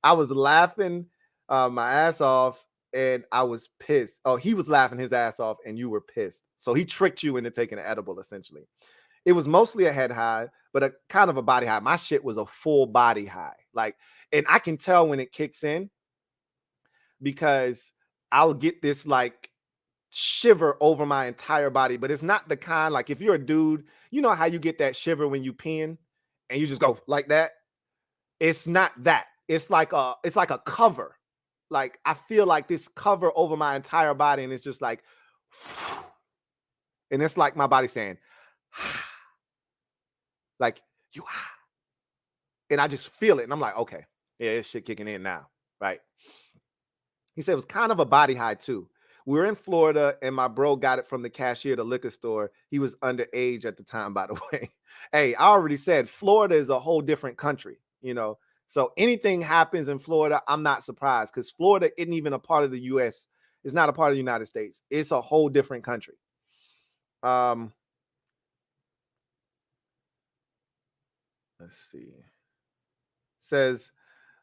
I was laughing my ass off, and I was pissed. Oh, he was laughing his ass off, and you were pissed. So he tricked you into taking an edible, essentially. It was mostly a head high, but a kind of a body high. My shit was a full body high. And I can tell when it kicks in, because I'll get this shiver over my entire body, but it's not the kind, like, if you're a dude, you know how you get that shiver when you peeing and you just go like that. It's not that. It's like a cover. Like, I feel like this cover over my entire body, and it's just like, and it's like my body saying, like, you, and I just feel it, and I'm like, okay, yeah, this shit kicking in now, right? He said it was kind of a body high too. We were in Florida, and my bro got it from the cashier at the liquor store. He was underage at the time, by the way. Hey, I already said Florida is a whole different country, So anything happens in Florida, I'm not surprised, because Florida isn't even a part of the U.S. It's not a part of the United States. It's a whole different country. Let's see. Says,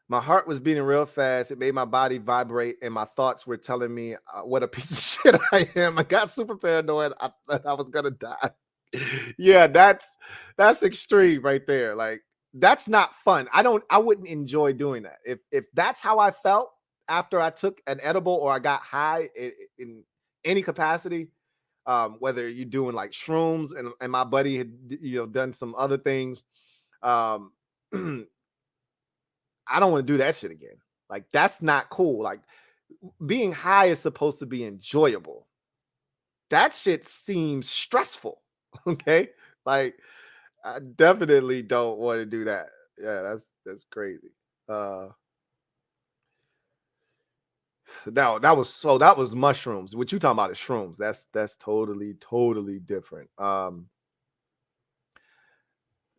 my heart was beating real fast. It made my body vibrate, and my thoughts were telling me what a piece of shit I am. I got super paranoid. I thought I was gonna die. Yeah, that's extreme right there. Like, that's not fun. I wouldn't enjoy doing that. If that's how I felt after I took an edible or I got high in any capacity, whether you're doing like shrooms, and my buddy had done some other things, um I don't want to do that shit again. Like, that's not cool. Like, being high is supposed to be enjoyable. That shit seems stressful. Okay. Like, I definitely don't want to do that. Yeah, that's crazy. That was mushrooms. What you talking about is shrooms. That's totally different.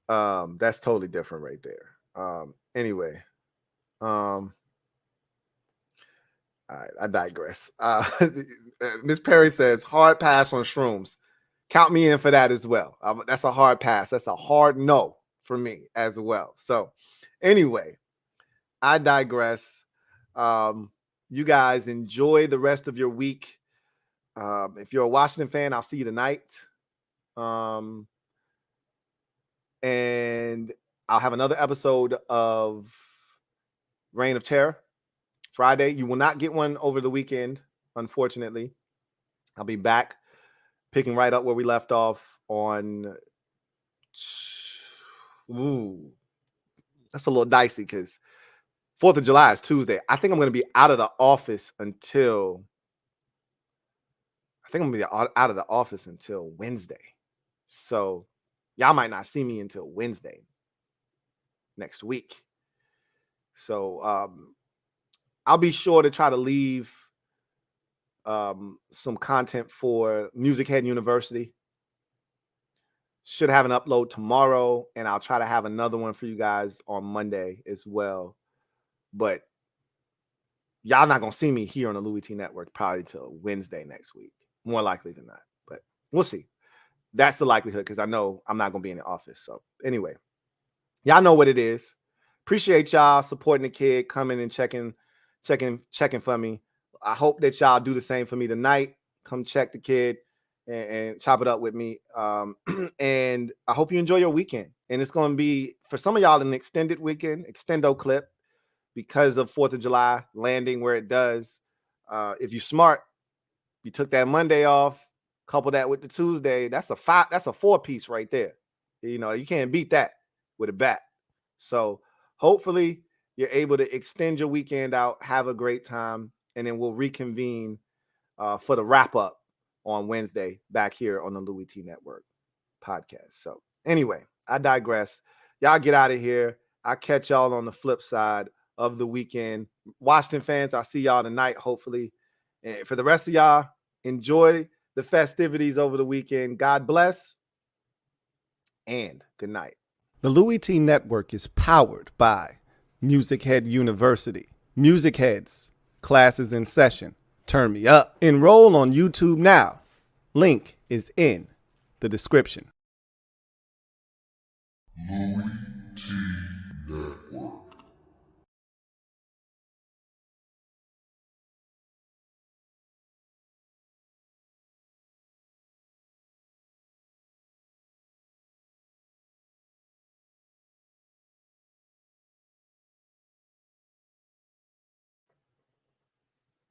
That's totally different right there. Anyway, all right, I digress. Miss Perry says, hard pass on shrooms. count me in for that as well. That's a hard pass. That's a hard no for me as well. So anyway, I digress. You guys enjoy the rest of your week. If you're a Washington fan, I'll see you tonight. And I'll have another episode of Reign of Terror Friday. You will not get one over the weekend, unfortunately. I'll be back picking right up where we left off on. Ooh, that's a little dicey because 4th of July is Tuesday. I think I'm going to be out of the office until. I think I'm going to be out of the office until Wednesday. So y'all might not see me until Wednesday next week. So I'll be sure to try to leave some content for Music Head University. Should have an upload tomorrow, and I'll try to have another one for you guys on Monday as well. But y'all not going to see me here on the Louie Tee Network probably till Wednesday next week. More likely than not. But we'll see. That's the likelihood because I know I'm not going to be in the office. So anyway, y'all know what it is. Appreciate y'all supporting the kid, coming and checking for me. I hope that y'all do the same for me tonight. Come check the kid and chop it up with me. And I hope you enjoy your weekend. And it's going to be, for some of y'all, an extended weekend, extendo clip because of 4th of July landing where it does. If you're smart, you took that Monday off, couple that with the Tuesday. That's a 4-piece right there. You know, you can't beat that with a bat. So hopefully you're able to extend your weekend out, have a great time, and then we'll reconvene for the wrap up on Wednesday back here on the Louie Tee Network podcast. So anyway, I digress. Y'all get out of here. I'll catch y'all on the flip side of the weekend. Washington fans, I'll see y'all tonight, hopefully. And for the rest of y'all, enjoy the festivities over the weekend. God bless and good night. The Louie Tee Network is powered by Music Head University. Music Heads, classes in session. Turn me up. Enroll on YouTube now. Link is in the description. Louie Tee.